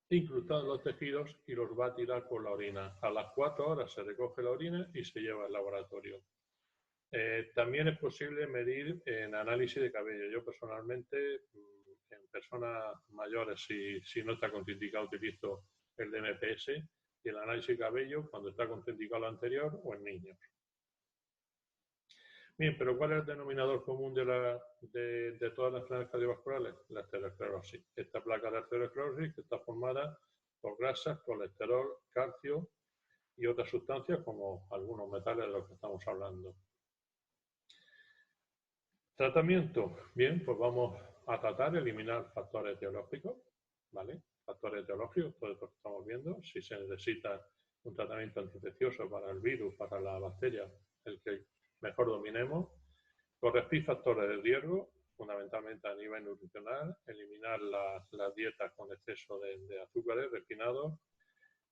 incrustados en los tejidos y los va a tirar por la orina. A las 4 horas se recoge la orina y se lleva al laboratorio. También es posible medir en análisis de cabello. Yo personalmente, en personas mayores, si no está contraindicado, utilizo el DMPS y el análisis de cabello cuando está contraindicado lo anterior o en niños. Bien, pero ¿cuál es el denominador común de todas las enfermedades cardiovasculares? La arteriosclerosis. Esta placa de arteriosclerosis que está formada por grasas, colesterol, calcio y otras sustancias como algunos metales de los que estamos hablando. Tratamiento. Bien, pues vamos a tratar de eliminar factores etiológicos, ¿vale? Factores etiológicos, todo esto que estamos viendo. Si se necesita un tratamiento antiinfeccioso para el virus, para la bacteria, el que mejor dominemos. Corregir factores de riesgo, fundamentalmente a nivel nutricional, eliminar las dietas con exceso de azúcares refinados.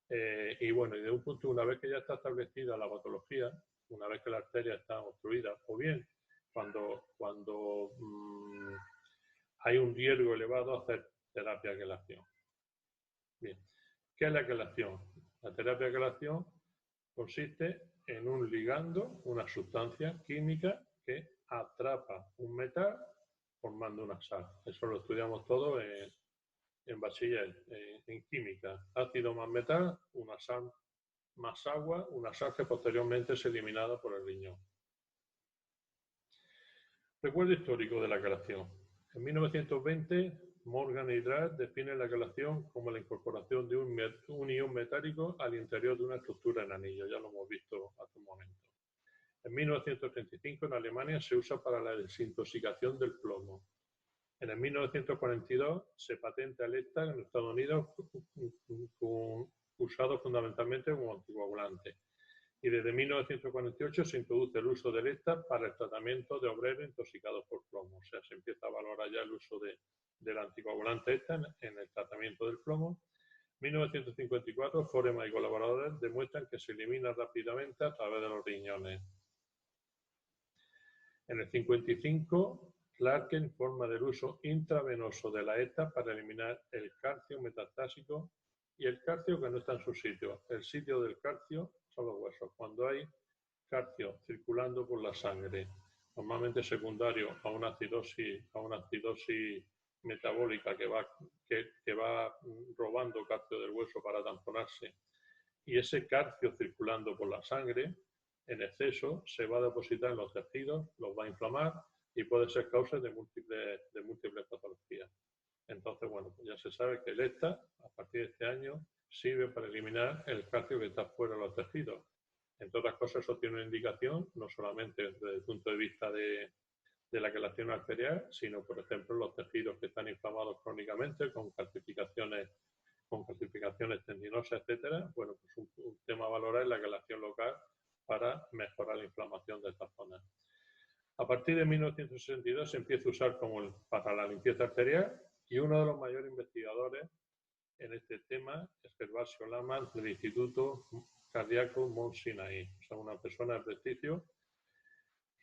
Y bueno, y de un punto, una vez que ya está establecida la patología, una vez que la arteria está obstruida, o bien cuando hay un riesgo elevado a hacer terapia de quelación. Bien, ¿qué es la quelación? La terapia de quelación consiste en un ligando, una sustancia química que atrapa un metal formando una sal. Eso lo estudiamos todo en bachiller, en química. Ácido más metal, una sal más agua, una sal que posteriormente es eliminada por el riñón. Recuerdo histórico de la quelación. En 1920, Morgan y Drake definen la quelación como la incorporación de un ion metálico al interior de una estructura en anillo. Ya lo hemos visto hace un momento. En 1935, en Alemania, se usa para la desintoxicación del plomo. En el 1942, se patenta el ECTA en Estados Unidos, usado fundamentalmente como anticoagulante. Y desde 1948 se introduce el uso del ECTA para el tratamiento de obreros intoxicados por plomo. O sea, se empieza a valorar ya el uso del anticoagulante ECTA en el tratamiento del plomo. En 1954, Foreman y colaboradores demuestran que se elimina rápidamente a través de los riñones. En el 55, Clarke informa del uso intravenoso de la ECTA para eliminar el calcio metastásico y el calcio que no está en su sitio. El sitio del calcio son los huesos. Cuando hay calcio circulando por la sangre, normalmente secundario a una acidosis metabólica que va robando calcio del hueso para tamponarse, y ese calcio circulando por la sangre en exceso se va a depositar en los tejidos, los va a inflamar y puede ser causa de múltiples patologías. Entonces, bueno, pues ya se sabe que el ECTA, a partir de este año, sirve para eliminar el calcio que está fuera de los tejidos. Entre otras cosas, eso tiene una indicación, no solamente desde el punto de vista de la quelación arterial, sino, por ejemplo, los tejidos que están inflamados crónicamente con calcificaciones tendinosas, etcétera. Bueno, pues un tema a valorar es la quelación local para mejorar la inflamación de estas zonas. A partir de 1962 se empieza a usar para la limpieza arterial y uno de los mayores investigadores en este tema es Gervasio Lehmann del Instituto Cardíaco Mount Sinai, o sea, una persona de prestigio.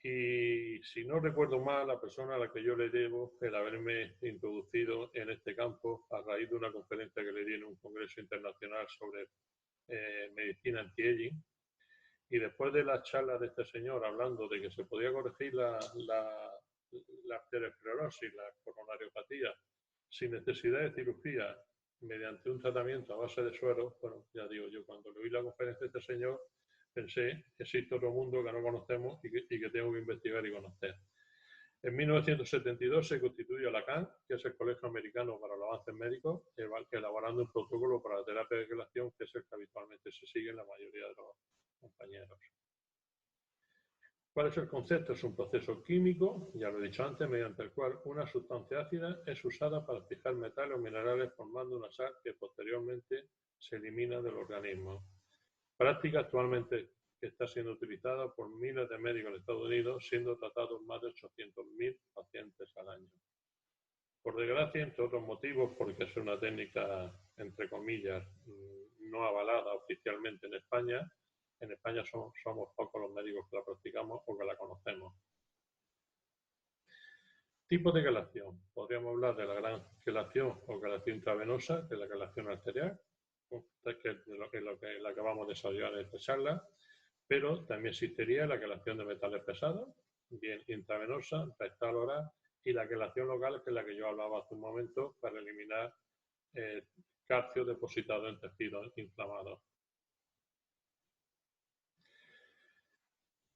Y si no recuerdo mal, la persona a la que yo le debo el haberme introducido en este campo a raíz de una conferencia que le di en un congreso internacional sobre medicina anti-aging. Y después de la charla de este señor hablando de que se podía corregir la arteriosclerosis, la coronariopatía, sin necesidad de cirugía, mediante un tratamiento a base de suero. Bueno, ya digo, yo cuando le oí la conferencia de este señor pensé, existe otro mundo que no conocemos y que tengo que investigar y conocer. En 1972 se constituyó la CAN, que es el Colegio Americano para los Avances Médicos, elaborando un protocolo para la terapia de quelación, que es el que habitualmente se sigue en la mayoría de los compañeros. ¿Cuál es el concepto? Es un proceso químico, ya lo he dicho antes, mediante el cual una sustancia ácida es usada para fijar metales o minerales formando una sal que posteriormente se elimina del organismo. Práctica actualmente que está siendo utilizada por miles de médicos en Estados Unidos, siendo tratados más de 800.000 pacientes al año. Por desgracia, entre otros motivos, porque es una técnica, entre comillas, no avalada oficialmente en España somos pocos los médicos que la practicamos o que la conocemos. Tipos de quelación. Podríamos hablar de la gran quelación o quelación intravenosa, de la quelación arterial, que es la que vamos a desarrollar en esta charla, pero también existiría la quelación de metales pesados, bien intravenosa, rectal, oral, y la quelación local, que es la que yo hablaba hace un momento, para eliminar calcio depositado en tejidos inflamados.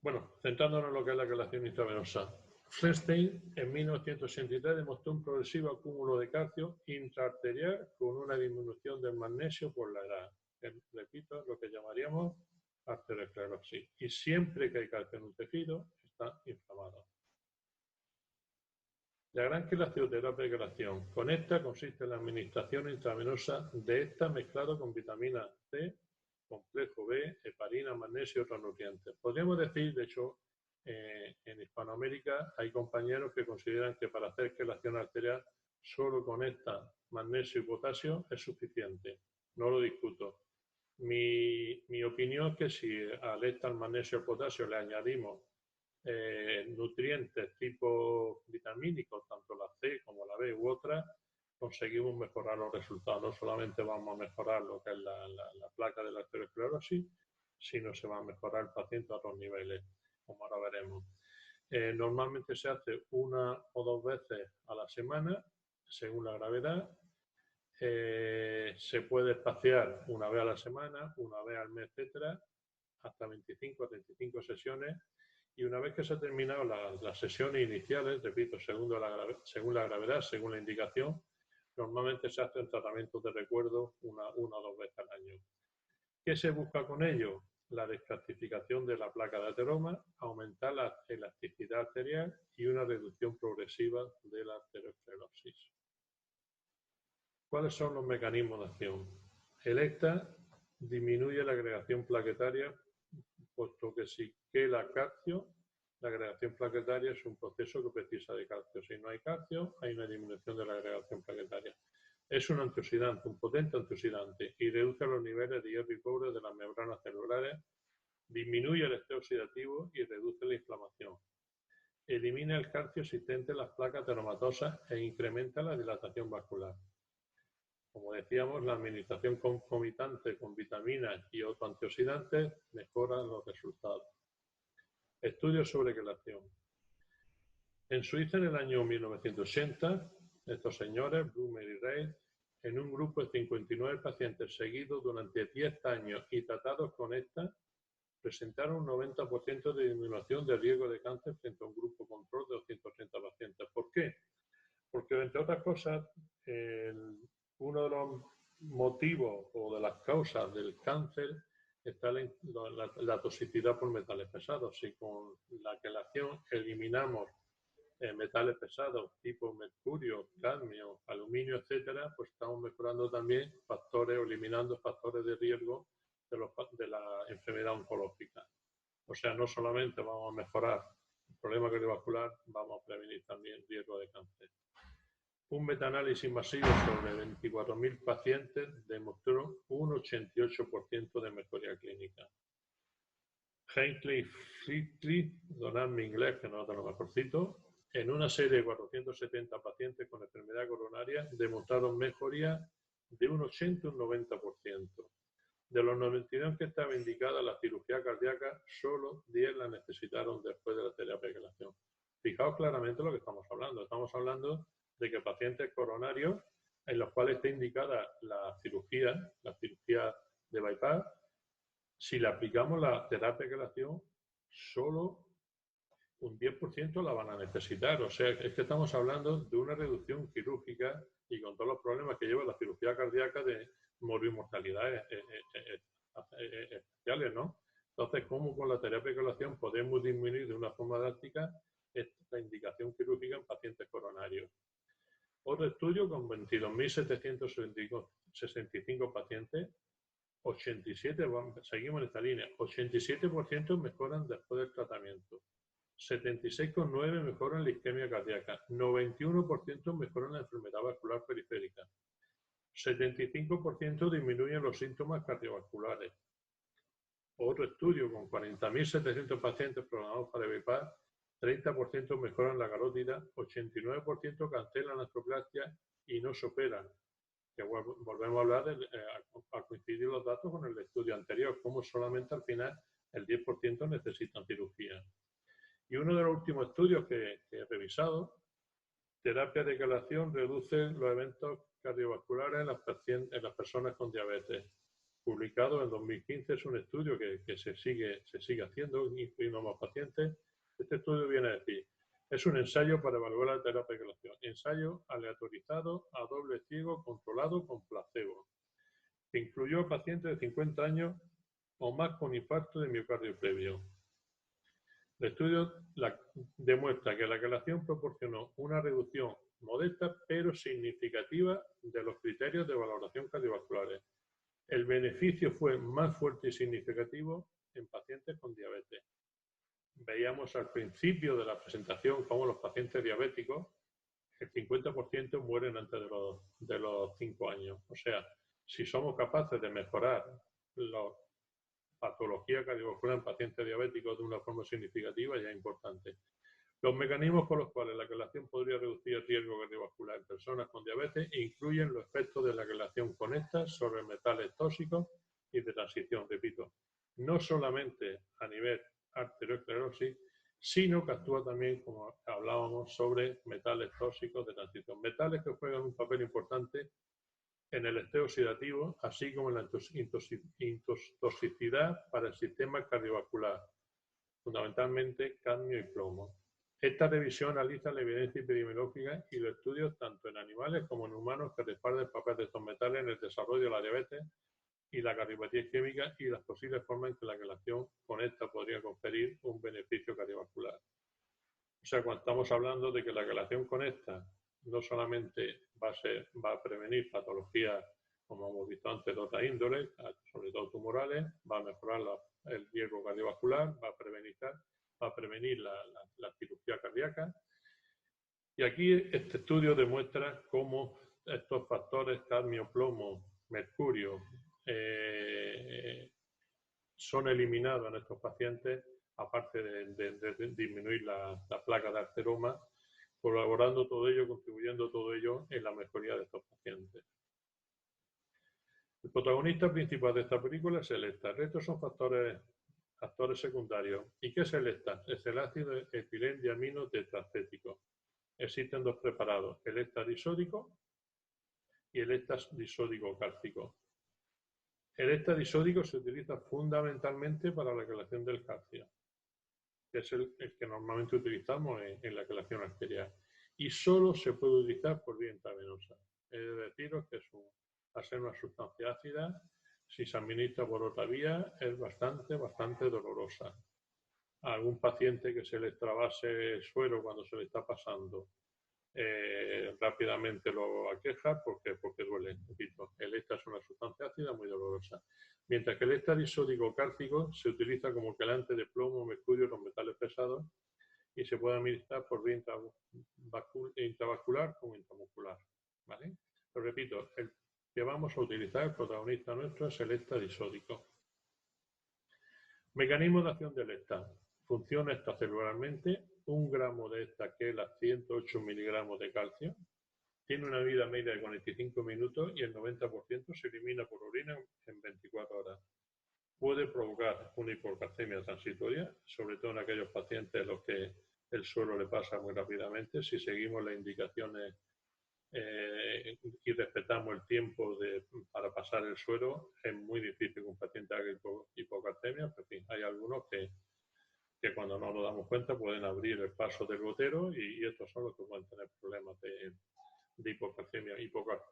Bueno, centrándonos en lo que es la quelación intravenosa. Feinstein en 1983 demostró un progresivo acúmulo de calcio intraarterial con una disminución del magnesio por la edad. Repito, lo que llamaríamos arteriosclerosis. Y siempre que hay calcio en un tejido, está inflamado. La gran quelacioterapia de quelación. Con esta consiste en la administración intravenosa de esta mezclado con vitamina C, complejo B, heparina, magnesio y otros nutrientes. Podríamos decir, de hecho, en Hispanoamérica hay compañeros que consideran que para hacer quelación arterial solo con esta magnesio y potasio es suficiente. No lo discuto. Mi opinión es que si al esta magnesio y potasio le añadimos nutrientes tipo vitamínicos, tanto la C como la B u otras, conseguimos mejorar los resultados. No solamente vamos a mejorar lo que es la placa de la arteriosclerosis, sino se va a mejorar el paciente a otros niveles, como ahora veremos. Normalmente se hace 1 o 2 veces a la semana, según la gravedad. Se puede espaciar 1 vez a la semana, 1 vez al mes, etcétera, hasta 25 o 35 sesiones. Y una vez que se han terminado las sesiones iniciales, repito, según la gravedad, según la indicación, normalmente se hacen tratamientos de recuerdo 1 o 2 veces al año. ¿Qué se busca con ello? La descalcificación de la placa de ateroma, aumentar la elasticidad arterial y una reducción progresiva de la arteriosclerosis. ¿Cuáles son los mecanismos de acción? El ECTA disminuye la agregación plaquetaria, puesto que si quela calcio, la agregación plaquetaria es un proceso que precisa de calcio. Si no hay calcio, hay una disminución de la agregación plaquetaria. Es un antioxidante, un potente antioxidante, y reduce los niveles de hierro y cobre de las membranas celulares, disminuye el estrés oxidativo y reduce la inflamación. Elimina el calcio existente en las placas ateromatosas e incrementa la dilatación vascular. Como decíamos, la administración concomitante con vitaminas y otros antioxidantes mejora los resultados. Estudios sobre quelación. En Suiza, en el año 1980, estos señores, Blumer y Reid, en un grupo de 59 pacientes seguidos durante 10 años y tratados con esta, presentaron un 90% de disminución de riesgo de cáncer frente a un grupo control de 230 pacientes. ¿Por qué? Porque, entre otras cosas, uno de los motivos o de las causas del cáncer está la toxicidad por metales pesados. Si con la quelación eliminamos metales pesados tipo mercurio, cadmio, aluminio, etcétera, pues estamos mejorando también factores o eliminando factores de riesgo de la enfermedad oncológica. O sea, no solamente vamos a mejorar el problema cardiovascular, vamos a prevenir también riesgo de cáncer. Un metaanálisis masivo sobre 24.000 pacientes demostró un 88% de mejoría clínica. Hinckley Friedrich, donadme inglés que no lo mejorcito, en una serie de 470 pacientes con enfermedad coronaria demostraron mejoría de un 80 a un 90%. De los 92 que estaba indicada la cirugía cardíaca, solo 10 la necesitaron después de la terapia de quelación. Fijaos claramente lo que estamos hablando. Estamos hablando de que pacientes coronarios en los cuales está indicada la cirugía de bypass. Si le aplicamos la terapia de quelación, solo un 10% la van a necesitar. O sea, es que estamos hablando de una reducción quirúrgica y con todos los problemas que lleva la cirugía cardíaca de morbimortalidades especiales, ¿no? Entonces, ¿cómo con la terapia de quelación podemos disminuir de una forma drástica esta indicación quirúrgica en pacientes coronarios? Otro estudio con 22.765 pacientes, 87, seguimos en esta línea, 87% mejoran después del tratamiento, 76,9% mejoran la isquemia cardíaca, 91% mejoran la enfermedad vascular periférica, 75% disminuyen los síntomas cardiovasculares. Otro estudio con 40.700 pacientes programados para bypass, 30% mejoran la carótida, 89% cancelan la angioplastia y no se operan. Que volvemos a hablar a coincidir los datos con el estudio anterior, como solamente al final el 10% necesitan cirugía. Y uno de los últimos estudios que he revisado, terapia de quelación reduce los eventos cardiovasculares en las personas con diabetes. Publicado en 2015, es un estudio que se sigue haciendo, incluyendo más pacientes. Este estudio viene a decir, es un ensayo para evaluar la terapia de quelación. Ensayo aleatorizado a doble ciego controlado con placebo. Incluyó a pacientes de 50 años o más con infarto de miocardio previo. El estudio demuestra que la quelación proporcionó una reducción modesta pero significativa de los criterios de valoración cardiovasculares. El beneficio fue más fuerte y significativo en pacientes con diabetes. Veíamos al principio de la presentación cómo los pacientes diabéticos, el 50% mueren antes de los 5 años. O sea, si somos capaces de mejorar la patología cardiovascular en pacientes diabéticos de una forma significativa, ya es importante. Los mecanismos con los cuales la quelación podría reducir el riesgo cardiovascular en personas con diabetes incluyen los efectos de la quelación con estas sobre metales tóxicos y de transición, repito, no solamente a nivel arteriosclerosis, sino que actúa también, como hablábamos, sobre metales tóxicos de transición. Metales que juegan un papel importante en el estrés oxidativo, así como en la toxicidad para el sistema cardiovascular, fundamentalmente cadmio y plomo. Esta revisión analiza la evidencia epidemiológica y los estudios tanto en animales como en humanos que respaldan el papel de estos metales en el desarrollo de la diabetes y la cardiopatía isquémica y las posibles formas en que la quelación con esta podría conferir un beneficio cardiovascular. O sea, cuando estamos hablando de que la quelación con esta no solamente va a prevenir patologías, como hemos visto antes, de otra índole, sobre todo tumorales, va a mejorar el riesgo cardiovascular, va a prevenir la cirugía cardíaca. Y aquí este estudio demuestra cómo estos factores, cadmio, plomo, mercurio, son eliminados en estos pacientes, aparte de disminuir la placa de ateroma, colaborando todo ello, contribuyendo todo ello en la mejoría de estos pacientes. El protagonista principal de esta película es el ESTA. Estos son factores secundarios. ¿Y qué es el ESTA? Es el ácido etilendiamino tetracético. Existen dos preparados, el ESTA disódico y el ESTA disódico cálcico. El ESTA disódico se utiliza fundamentalmente para la quelación del calcio, que es el que normalmente utilizamos en la quelación arterial. Y solo se puede utilizar por vía intravenosa. He de deciros que al ser una sustancia ácida, si se administra por otra vía, es bastante dolorosa. A algún paciente que se le extravase suero cuando se le está pasando, rápidamente lo aqueja porque duele. Repito, el ESTA es una sustancia ácida muy dolorosa. Mientras que el ESTA disódico cálcico se utiliza como quelante de plomo, mercurio y los metales pesados y se puede administrar por vía intravascular o intramuscular. ¿Vale? Pero repito, el que vamos a utilizar, el protagonista nuestro, es el ESTA disódico. Mecanismo de acción del ESTA. Funciona extracelularmente. 1 gramo de ESTA quela 108 miligramos de calcio. Tiene una vida media de 45 minutos y el 90% se elimina por orina en 24 horas. Puede provocar una hipocalcemia transitoria, sobre todo en aquellos pacientes a los que el suero le pasa muy rápidamente, si seguimos las indicaciones y respetamos el tiempo para pasar el suero, es muy difícil que un paciente haga hipocalcemia. En fin, hay algunos que cuando no nos damos cuenta pueden abrir el paso del gotero y estos son los que pueden tener problemas de hipocalcemia.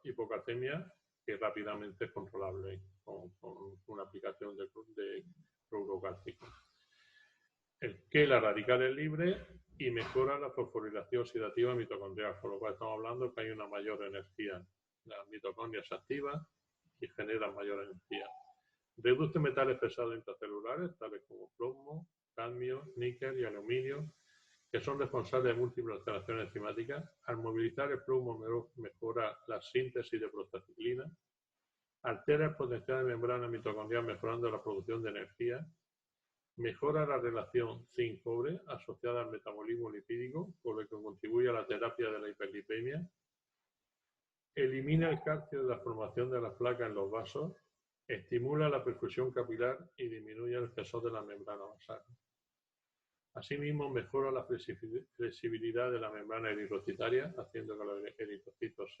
Hipocalcemia que rápidamente es controlable con una aplicación de cloruro cálcico. El quela radical es libre y mejora la fosforilación oxidativa mitocondrial, por lo cual estamos hablando que hay una mayor energía. Las mitocondrias se activan y generan mayor energía. Reduce metales pesados intracelulares, tales como plomo, cadmio, níquel y aluminio, que son responsables de múltiples alteraciones enzimáticas. Al movilizar el plomo mejora la síntesis de prostaciclina, altera el potencial de membrana mitocondrial mejorando la producción de energía, mejora la relación zinc-cobre asociada al metabolismo lipídico, por lo que contribuye a la terapia de la hiperlipemia, elimina el calcio de la formación de las placas en los vasos, estimula la perfusión capilar y disminuye el espesor de la membrana basal. Asimismo, mejora la flexibilidad de la membrana eritrocitaria, haciendo que los eritrocitos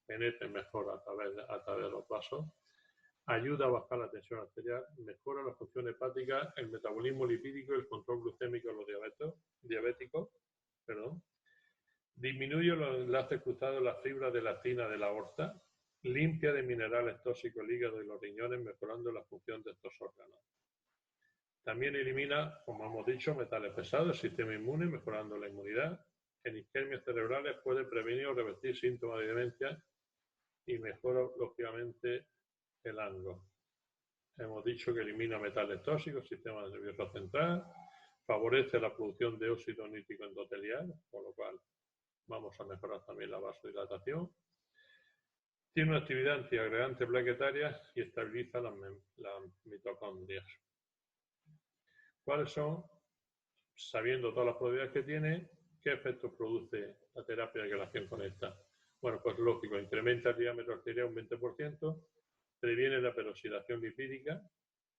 penetren mejor a través de los vasos. Ayuda a bajar la tensión arterial, mejora la función hepática, el metabolismo lipídico y el control glucémico en los diabéticos. Disminuye los enlaces cruzados en las fibras de la actina de la aorta, limpia de minerales tóxicos el hígado y los riñones, mejorando la función de estos órganos. También elimina, como hemos dicho, metales pesados, el sistema inmune, mejorando la inmunidad. En isquemias cerebrales puede prevenir o revertir síntomas de demencia y mejora, lógicamente, el ángulo. Hemos dicho que elimina metales tóxicos, sistema nervioso central, favorece la producción de óxido nítrico endotelial, por lo cual vamos a mejorar también la vasodilatación. Tiene una actividad antiagregante plaquetaria y estabiliza las mitocondrias. ¿Cuáles son, sabiendo todas las propiedades que tiene, qué efectos produce la terapia de quelación con esta? Bueno, pues lógico, incrementa el diámetro arterial un 20%, previene la peroxidación lipídica,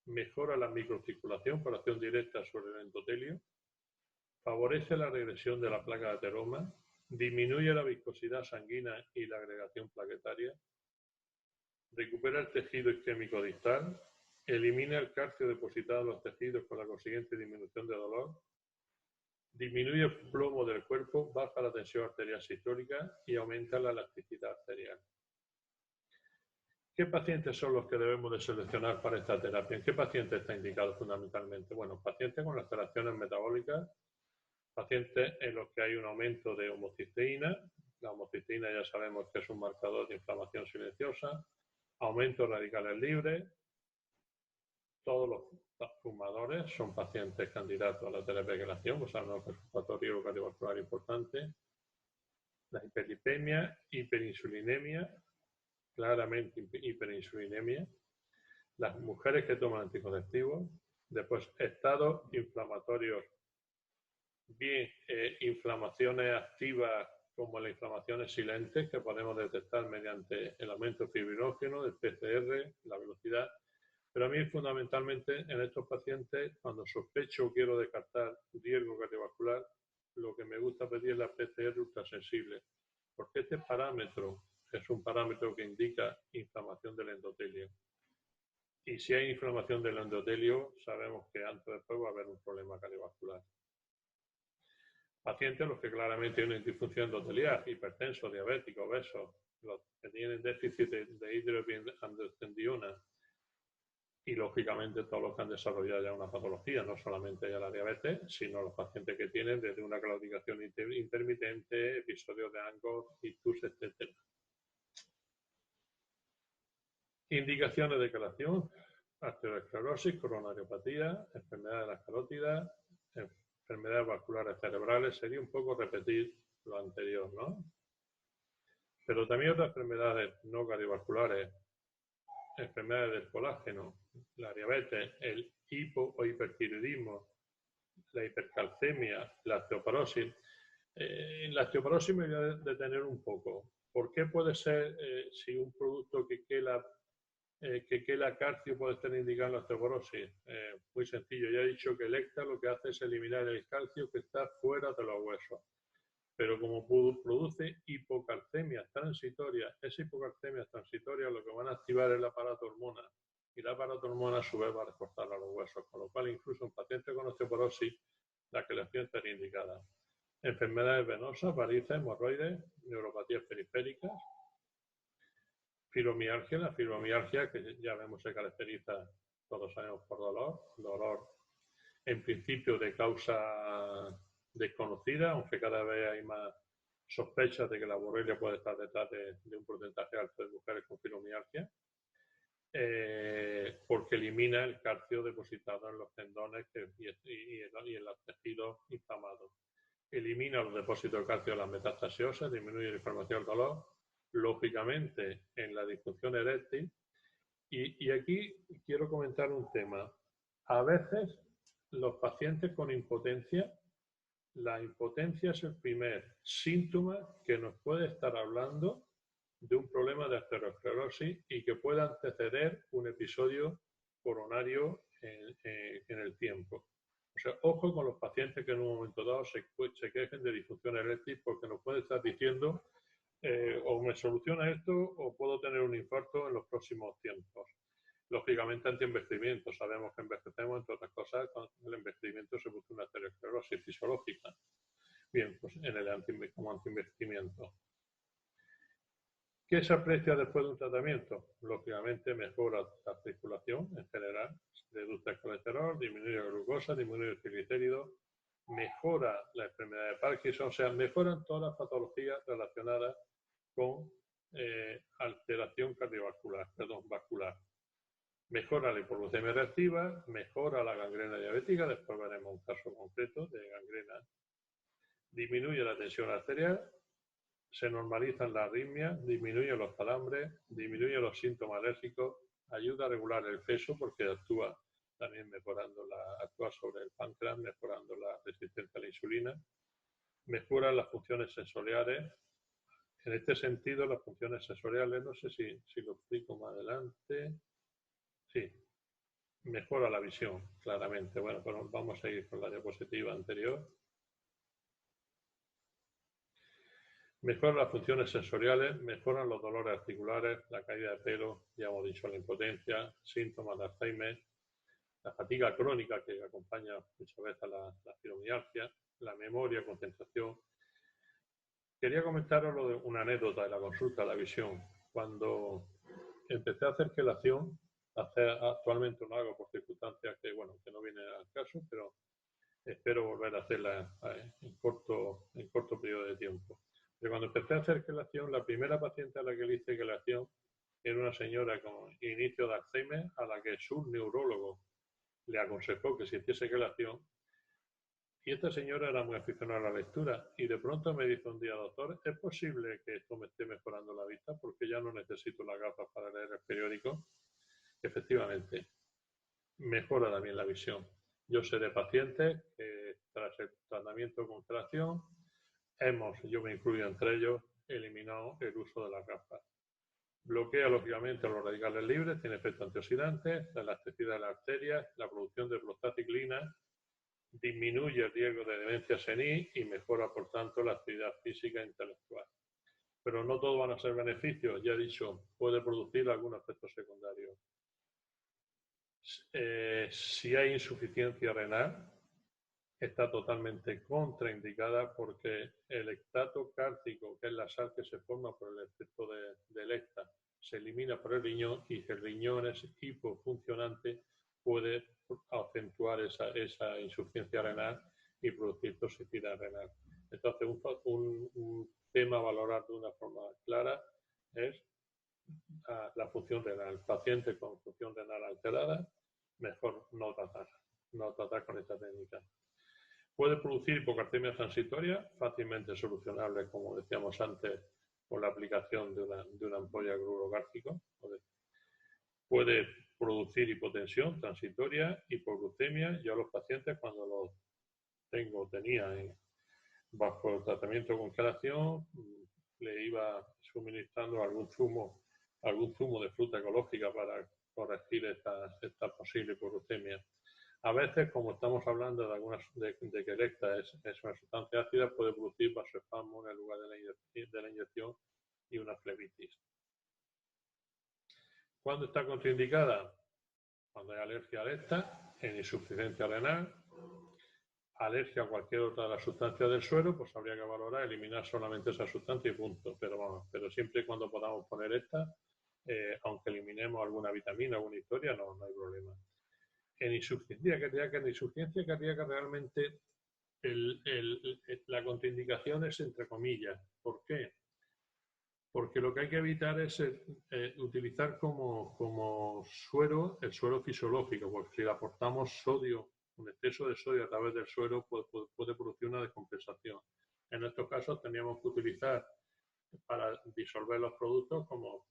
mejora la microcirculación por acción directa sobre el endotelio, favorece la regresión de la placa de ateroma, disminuye la viscosidad sanguínea y la agregación plaquetaria, recupera el tejido isquémico distal, elimina el calcio depositado en los tejidos con la consiguiente disminución de dolor, disminuye el plomo del cuerpo, baja la tensión arterial sistólica y aumenta la elasticidad arterial. ¿Qué pacientes son los que debemos de seleccionar para esta terapia? ¿En qué pacientes está indicado fundamentalmente? Bueno, pacientes con alteraciones metabólicas, pacientes en los que hay un aumento de homocisteína. La homocisteína ya sabemos que es un marcador de inflamación silenciosa, aumento de radicales libres. Todos los fumadores son pacientes candidatos a la terapia de quelación, pues sabemos que es un factor riesgo cardiovascular importante. La hiperlipemia, hiperinsulinemia, claramente hiperinsulinemia. Las mujeres que toman anticonceptivos, después estados inflamatorios, bien inflamaciones activas como las inflamaciones silentes que podemos detectar mediante el aumento fibrinógeno del PCR, la velocidad. Pero a mí fundamentalmente en estos pacientes, cuando sospecho o quiero descartar riesgo cardiovascular, lo que me gusta pedir es la PCR ultrasensible, porque este parámetro es un parámetro que indica inflamación del endotelio. Y si hay inflamación del endotelio, sabemos que antes o después va a haber un problema cardiovascular. Pacientes los que claramente tienen disfunción endotelial, hipertensos, diabéticos, obesos, los que tienen déficit de hidroxiandiona y lógicamente todos los que han desarrollado ya una patología, no solamente ya la diabetes, sino los pacientes que tienen desde una claudicación intermitente, episodios de ANGOS, ictus, etc. Indicaciones de quelación: arteriosclerosis, coronariopatía, enfermedad de las carótidas, enfermedades vasculares cerebrales. Sería un poco repetir lo anterior, ¿no? Pero también otras enfermedades no cardiovasculares, enfermedades del colágeno, la diabetes, el hipo o hipertiroidismo, la hipercalcemia, la osteoporosis. La osteoporosis me voy a detener un poco. ¿Por qué puede ser, si un producto que quela calcio puede estar indicado en la osteoporosis? Muy sencillo, ya he dicho que el ECTA lo que hace es eliminar el calcio que está fuera de los huesos. pero como produce hipocalcemia transitoria, esa hipocalcemia transitoria lo que van a activar es la paratormona, y la paratormona a su vez va a reforzar a los huesos, con lo cual incluso en pacientes con osteoporosis la quelación estaría indicada. Enfermedades venosas, varices, hemorroides, neuropatías periféricas, fibromialgia. La fibromialgia, que ya vemos se caracteriza, todos sabemos, por dolor en principio de causa desconocida, aunque cada vez hay más sospechas de que la borrelia puede estar detrás de un porcentaje alto de mujeres con fibromialgia, porque elimina el calcio depositado en los tendones y en los tejidos inflamados. Elimina los depósitos de calcio en las metástasis óseas, disminuye la inflamación del dolor, lógicamente en la disfunción eréctil. Y aquí quiero comentar un tema. A veces los pacientes con impotencia, la impotencia es el primer síntoma que nos puede estar hablando de un problema de arteriosclerosis y que pueda anteceder un episodio coronario en el tiempo. O sea, ojo con los pacientes que en un momento dado se quejen de disfunción eréctil, porque nos puede estar diciendo o me soluciona esto o puedo tener un infarto en los próximos tiempos. Lógicamente, antienvejecimiento. Sabemos que envejecemos, entre otras cosas, con el envejecimiento se produce una arteriosclerosis fisiológica. Bien, pues como antienvejecimiento. ¿Qué se aprecia después de un tratamiento? Lógicamente mejora la circulación en general, reduce el colesterol, disminuye la glucosa, disminuye el triglicérido, mejora la enfermedad de Parkinson, o sea, mejoran todas las patologías relacionadas con alteración vascular. Mejora la hipoglucemia reactiva, mejora la gangrena diabética, después veremos un caso concreto de gangrena. Disminuye la tensión arterial, se normalizan las arritmias, disminuye los calambres, disminuye los síntomas alérgicos, ayuda a regular el peso porque actúa también actúa sobre el páncreas, mejorando la resistencia a la insulina, mejora las funciones sensoriales. En este sentido, las funciones sensoriales, no sé si lo explico más adelante. Sí, mejora la visión, claramente. Bueno, pues vamos a ir con la diapositiva anterior. Mejora las funciones sensoriales, mejoran los dolores articulares, la caída de pelo, ya hemos dicho la impotencia, síntomas de Alzheimer, la fatiga crónica que acompaña muchas veces a la fibromialgia, la memoria, concentración. Quería comentaros una anécdota de la consulta de la visión. Cuando empecé a hacer quelación, actualmente no hago por circunstancias que no vienen al caso, pero espero volver a hacerla en corto periodo de tiempo. Pero cuando empecé a hacer quelación, la primera paciente a la que le hice quelación era una señora con inicio de Alzheimer, a la que su neurólogo le aconsejó que se hiciese quelación. Y esta señora era muy aficionada a la lectura y de pronto me dijo un día: doctor, ¿es posible que esto me esté mejorando la vista porque ya no necesito las gafas para leer el periódico? Efectivamente, mejora también la visión. Yo sé de pacientes que tras el tratamiento con quelación yo me incluyo entre ellos, eliminado el uso de las gafas. Bloquea lógicamente los radicales libres, tiene efecto antioxidante, la elasticidad de las arterias, la producción de prostaciclina, disminuye el riesgo de demencia senil y mejora, por tanto, la actividad física e intelectual. Pero no todos van a ser beneficios, ya he dicho, puede producir algún efecto secundario. Si hay insuficiencia renal, está totalmente contraindicada porque el ectato cálcico, que es la sal que se forma por el efecto del ECTA, se elimina por el riñón y si el riñón es hipofuncionante puede acentuar esa insuficiencia renal y producir toxicidad renal. Entonces, un tema a valorar de una forma clara es la función renal. Paciente con función renal alterada, mejor no tratar con esta técnica. Puede producir hipocalcemia transitoria, fácilmente solucionable, como decíamos antes, con la aplicación de una ampolla de gluro gárgico. Puede producir hipotensión transitoria, hipoglucemia. Yo a los pacientes, cuando los tenía bajo tratamiento con quelación, le iba suministrando algún zumo de fruta ecológica para corregir esta posible hipoglucemia. A veces, como estamos hablando de algunas de que el ECTA es una sustancia ácida, puede producir vasoespasmo en el lugar de la inyección y una flebitis. ¿Cuándo está contraindicada? Cuando hay alergia al ECTA, en insuficiencia renal, alergia a cualquier otra de las sustancias del suero, pues habría que valorar eliminar solamente esa sustancia y punto. Pero siempre y cuando podamos poner esta, aunque eliminemos alguna vitamina, alguna historia, no hay problema. En insuficiencia cardíaca realmente la contraindicación es entre comillas. ¿Por qué? Porque lo que hay que evitar es utilizar como suero el suero fisiológico, porque si le aportamos sodio, un exceso de sodio a través del suero puede producir una descompensación. En estos casos teníamos que utilizar para disolver los productos como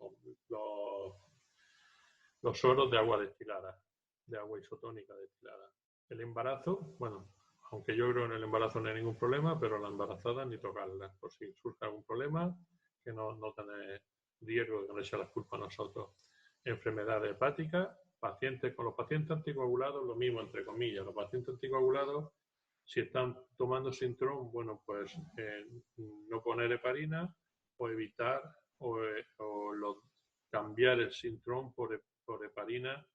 los sueros de agua destilada, de agua isotónica destilada. El embarazo, bueno, aunque yo creo que en el embarazo no hay ningún problema, pero la embarazada ni tocarla, por si surge algún problema, que no tener riesgo de que no sea la culpa a nosotros. Enfermedades hepáticas, con los pacientes anticoagulados, lo mismo, entre comillas. Los pacientes anticoagulados, si están tomando Sintrom, bueno, pues no poner heparina o evitar cambiar el Sintrom por heparina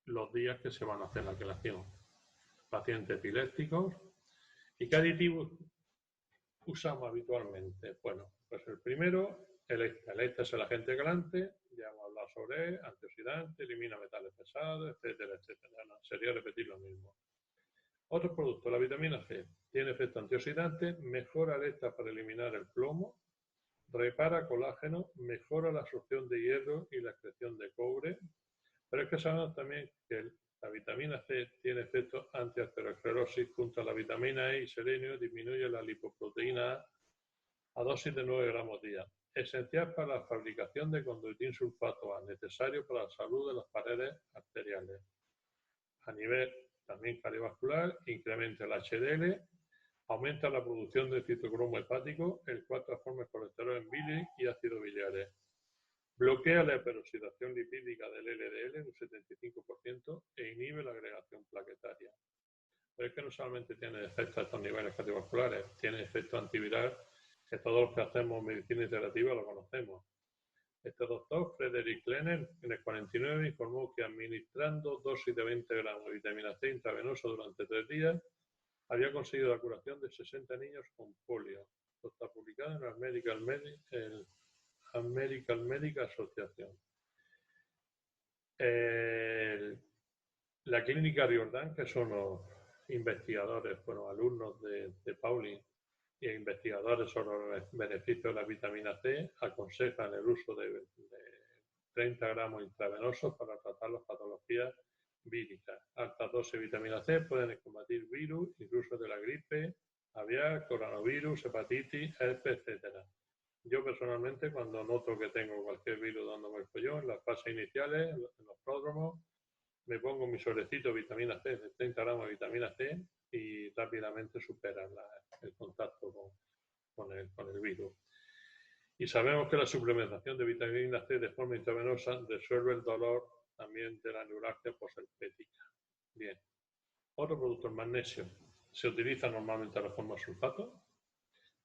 los días que se van a hacer la quelación. Pacientes epilépticos. ¿Y qué aditivos usamos habitualmente? Bueno, pues el primero, el ECTA. El ECTA es el agente calante, ya hemos hablado sobre él, antioxidante, elimina metales pesados, etcétera, etcétera. No, sería repetir lo mismo. Otro producto, la vitamina C, tiene efecto antioxidante, mejora el ECTA para eliminar el plomo, repara colágeno, mejora la absorción de hierro y la excreción de cobre, pero es que sabemos también que la vitamina C tiene efectos antiaterosclerosis junto a la vitamina E y selenio, disminuye la lipoproteína a dosis de 9 gramos día. Esencial para la fabricación de conduitín sulfato A, necesario para la salud de las paredes arteriales. A nivel también cardiovascular, incrementa el HDL, aumenta la producción de citocromo hepático, el cual transforma el colesterol en bilis y ácido biliares. Bloquea la hiperoxidación lipídica del LDL en un 75% e inhibe la agregación plaquetaria. Pero es que no solamente tiene efectos a estos niveles cardiovasculares, tiene efecto antiviral, que todos los que hacemos medicina integrativa lo conocemos. Este doctor, Frederick Lenner, en el 49 informó que administrando dosis de 20 gramos de vitamina C intravenoso durante 3 días, había conseguido la curación de 60 niños con polio. Esto está publicado en la American Medical Association. La clínica Riordan, que son los investigadores, bueno, alumnos de Pauling y investigadores sobre los beneficios de la vitamina C, aconsejan el uso de 30 gramos intravenosos para tratar las patologías víricas. Altas dosis de vitamina C pueden combatir virus, incluso de la gripe, aviar, coronavirus, hepatitis, herpes, etc. Yo personalmente, cuando noto que tengo cualquier virus dándome el follón, en las fases iniciales, en los pródromos, me pongo mi sobrecito de vitamina C, de 30 gramos de vitamina C, y rápidamente superan el contacto con el virus. Y sabemos que la suplementación de vitamina C de forma intravenosa resuelve el dolor también de la neuralgia posherpética. Bien. Otro producto, el magnesio, se utiliza normalmente a la forma sulfato,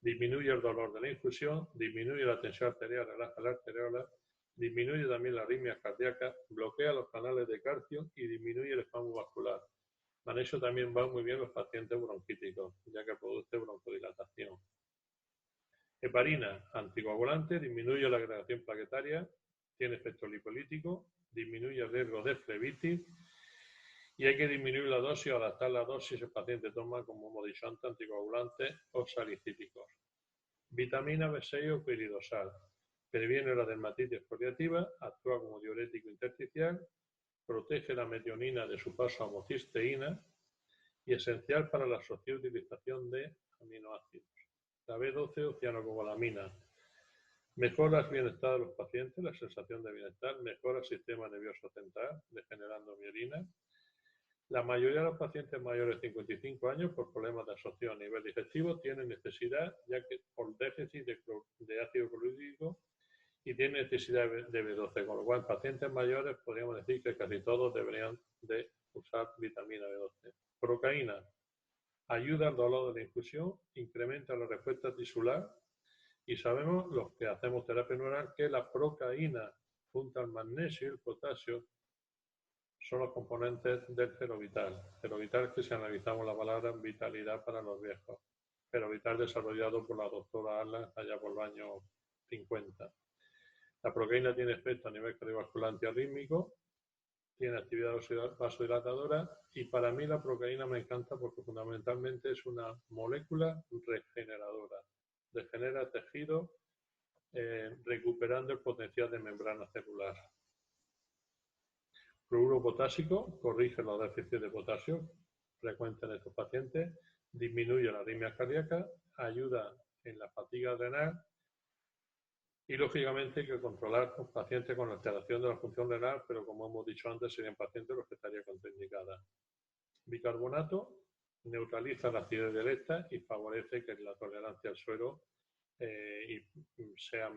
disminuye el dolor de la infusión, disminuye la tensión arterial, relaja la arteriola, disminuye también la arritmia cardíaca, bloquea los canales de calcio y disminuye el espasmo vascular. Magnesio también va muy bien en los pacientes bronquíticos, ya que produce broncodilatación. Heparina, anticoagulante, disminuye la agregación plaquetaria, tiene efecto lipolítico, disminuye el riesgo de flebitis y hay que disminuir la dosis o adaptar la dosis si el paciente toma como modizante, anticoagulante o salicíticos. Vitamina B6 o piridosal, previene la dermatitis exfoliativa, actúa como diurético intersticial, protege la metionina de su paso a homocisteína y esencial para la absorción y utilización de aminoácidos. La B12 o cianocobalamina, mejora el bienestar de los pacientes, la sensación de bienestar, mejora el sistema nervioso central, degenerando mielina. La mayoría de los pacientes mayores de 55 años, por problemas de absorción a nivel digestivo, tienen necesidad, ya que por déficit de ácido clorhídrico y tiene necesidad de B12, con lo cual en pacientes mayores podríamos decir que casi todos deberían de usar vitamina B12. Procaína ayuda al dolor de la infusión, incrementa la respuesta tisular y sabemos los que hacemos terapia neural que la procaína junto al magnesio y el potasio son los componentes del Cerovital. Cerovital que si analizamos la palabra vitalidad para los viejos. Cerovital desarrollado por la doctora Arlan allá por los años 50. La procaína tiene efecto a nivel cardiovascular antiarrítmico, tiene actividad vasodilatadora y para mí la procaína me encanta porque fundamentalmente es una molécula regeneradora. Regenera tejido recuperando el potencial de membrana celular. Cloruro potásico corrige los déficits de potasio frecuentes en estos pacientes, disminuye la arritmia cardíaca, ayuda en la fatiga renal y lógicamente hay que controlar con pacientes con alteración de la función renal, pero como hemos dicho antes, serían pacientes los que estarían contraindicadas. Bicarbonato neutraliza la acidez directa y favorece que la tolerancia al suero sea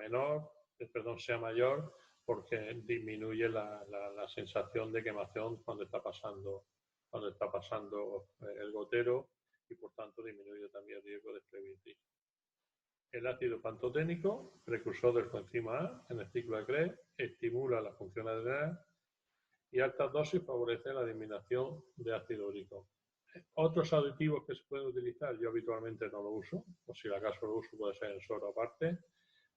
mayor porque disminuye la sensación de quemación cuando está pasando el gotero y por tanto disminuye también el riesgo de flebitis. El ácido pantoténico, precursor del coenzima A en el ciclo de Krebs, estimula la función adrenal y altas dosis favorece la disminución de ácido úrico. Otros aditivos que se pueden utilizar, yo habitualmente no lo uso, o si acaso lo uso puede ser en suero aparte.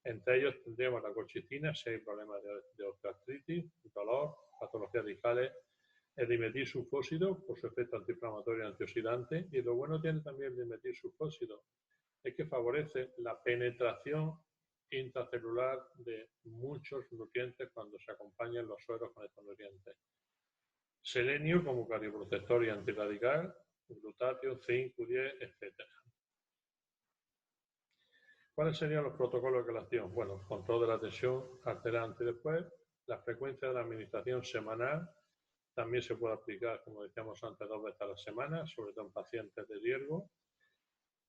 Entre ellos tendríamos la colchicina si hay problemas de osteoartritis, dolor, patologías discales, el dimetilsulfóxido por su efecto antiinflamatorio y antioxidante. Y lo bueno tiene también el dimetilsulfóxido es que favorece la penetración intracelular de muchos nutrientes cuando se acompañan los sueros con estos nutrientes. Selenio como cardioprotector y antirradical, glutatio, zinc, Q10, etc. ¿Cuáles serían los protocolos de acción? Bueno, control de la tensión arterial antes y después, la frecuencia de la administración semanal, también se puede aplicar, como decíamos antes, 2 veces a la semana, sobre todo en pacientes de riesgo.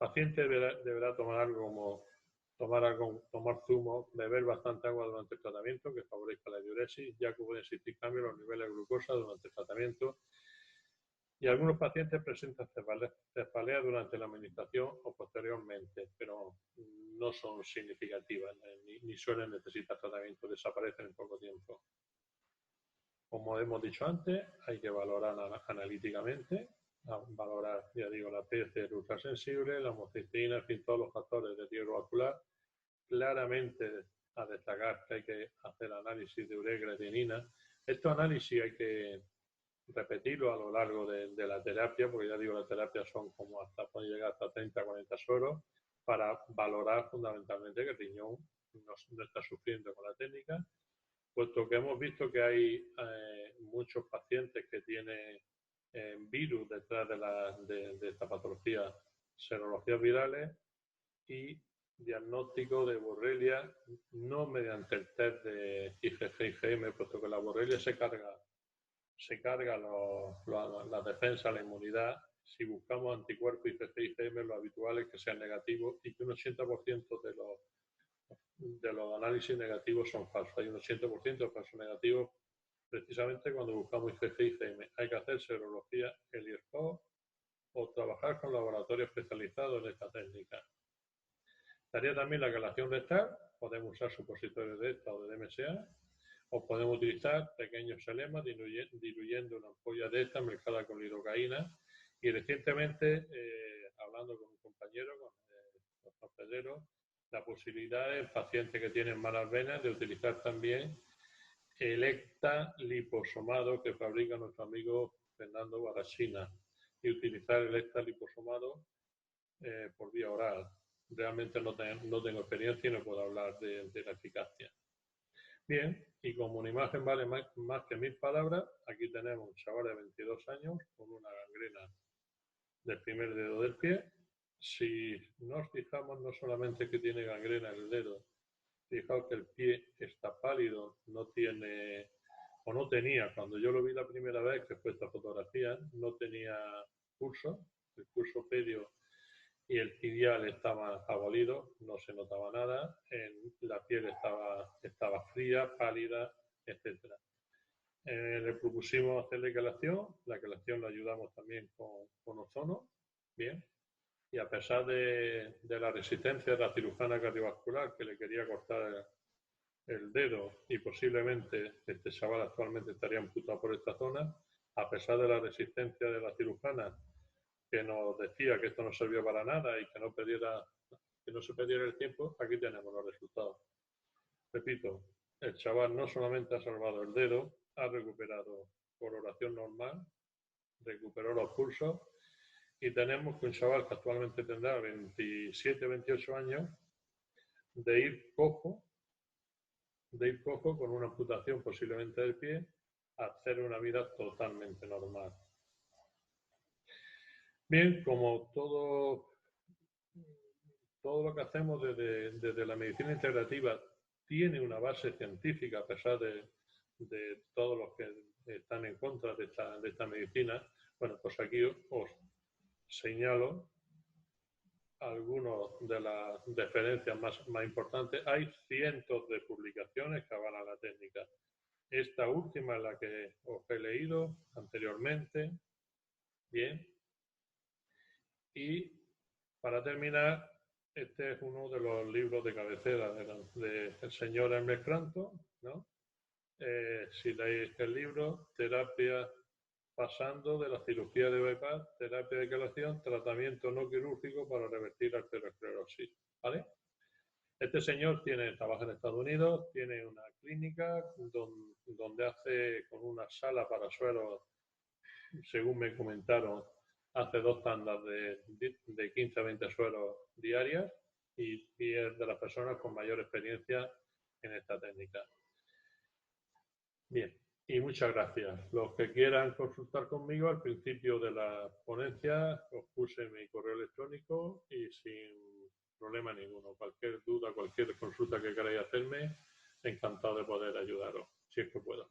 El paciente deberá tomar algo como tomar zumo, beber bastante agua durante el tratamiento que favorezca la diuresis, ya que pueden existir cambios en los niveles de glucosa durante el tratamiento. Y algunos pacientes presentan cefaleas durante la administración o posteriormente, pero no son significativas ni suelen necesitar tratamiento, desaparecen en poco tiempo. Como hemos dicho antes, hay que valorar analíticamente, valorar, ya digo, la PCR ultrasensible, la homocisteína, en fin, todos los factores de riesgo vascular. Claramente a destacar que hay que hacer análisis de urea y creatinina. Estos análisis hay que repetirlo a lo largo de la terapia, porque ya digo, la terapia son como pueden llegar hasta 30, 40 sueros, para valorar fundamentalmente que el riñón no está sufriendo con la técnica, puesto que hemos visto que hay muchos pacientes que tienen virus detrás de esta patología, serologías virales y diagnóstico de borrelia no mediante el test de IgG-IgM, puesto que la borrelia se carga la defensa, la inmunidad. Si buscamos anticuerpos IgG-IgM, lo habitual es que sean negativos y que un 80% de los análisis negativos son falsos. Hay un 80% de falsos negativos precisamente cuando buscamos IgG-IgM. Hay que hacer serología ELISpot o trabajar con laboratorios especializados en esta técnica. Estaría también la calación rectal, podemos usar supositorios de esta o de DMSA, o podemos utilizar pequeños enemas diluyendo una ampolla de esta mezclada con lidocaína. Y recientemente, hablando con un compañero, con el doctor Pedrero, la posibilidad en pacientes que tienen malas venas de utilizar también el ECTA liposomado que fabrica nuestro amigo Fernando Barrachina y utilizar el ECTA liposomado por vía oral. Realmente no tengo experiencia y no puedo hablar de la eficacia. Bien, y como una imagen vale más que 1000 palabras, aquí tenemos un chaval de 22 años con una gangrena del primer dedo del pie. Si nos fijamos, no solamente que tiene gangrena en el dedo, fijaos que el pie está pálido, no tiene, o no tenía, cuando yo lo vi la primera vez, que fue esta fotografía, no tenía pulso, el pulso pedio y el tibial estaba abolido, no se notaba nada, la piel estaba fría, pálida, etc. Le propusimos hacerle quelación, la quelación la ayudamos también con ozono, bien, y a pesar de la resistencia de la cirujana cardiovascular que le quería cortar el dedo y posiblemente este chaval actualmente estaría amputado por esta zona, a pesar de la resistencia de la cirujana que nos decía que esto no servía para nada y que no se perdiera el tiempo, aquí tenemos los resultados. Repito, el chaval no solamente ha salvado el dedo, ha recuperado coloración normal, recuperó los pulsos y tenemos que un chaval que actualmente tendrá 27, 28 años de ir cojo con una amputación posiblemente del pie a hacer una vida totalmente normal. Bien, como todo lo que hacemos desde la medicina integrativa tiene una base científica, a pesar de todos los que están en contra de esta medicina, bueno, pues aquí os señalo algunas de las diferencias más importantes. Hay cientos de publicaciones que avalan la técnica. Esta última es la que os he leído anteriormente. Bien. Y para terminar, este es uno de los libros de cabecera del señor Hermes Cranto, ¿no? Si leéis el libro, terapia pasando de la cirugía de bypass, terapia de quelación, tratamiento no quirúrgico para revertir arteriosclerosis, ¿vale? Este señor trabaja en Estados Unidos, tiene una clínica donde hace con una sala para sueros, según me comentaron, hace 2 tandas de 15 a 20 sueros diarias y es de las personas con mayor experiencia en esta técnica. Bien, y muchas gracias. Los que quieran consultar conmigo, al principio de la ponencia os puse mi correo electrónico y sin problema ninguno. Cualquier duda, cualquier consulta que queráis hacerme, encantado de poder ayudaros, si es que puedo.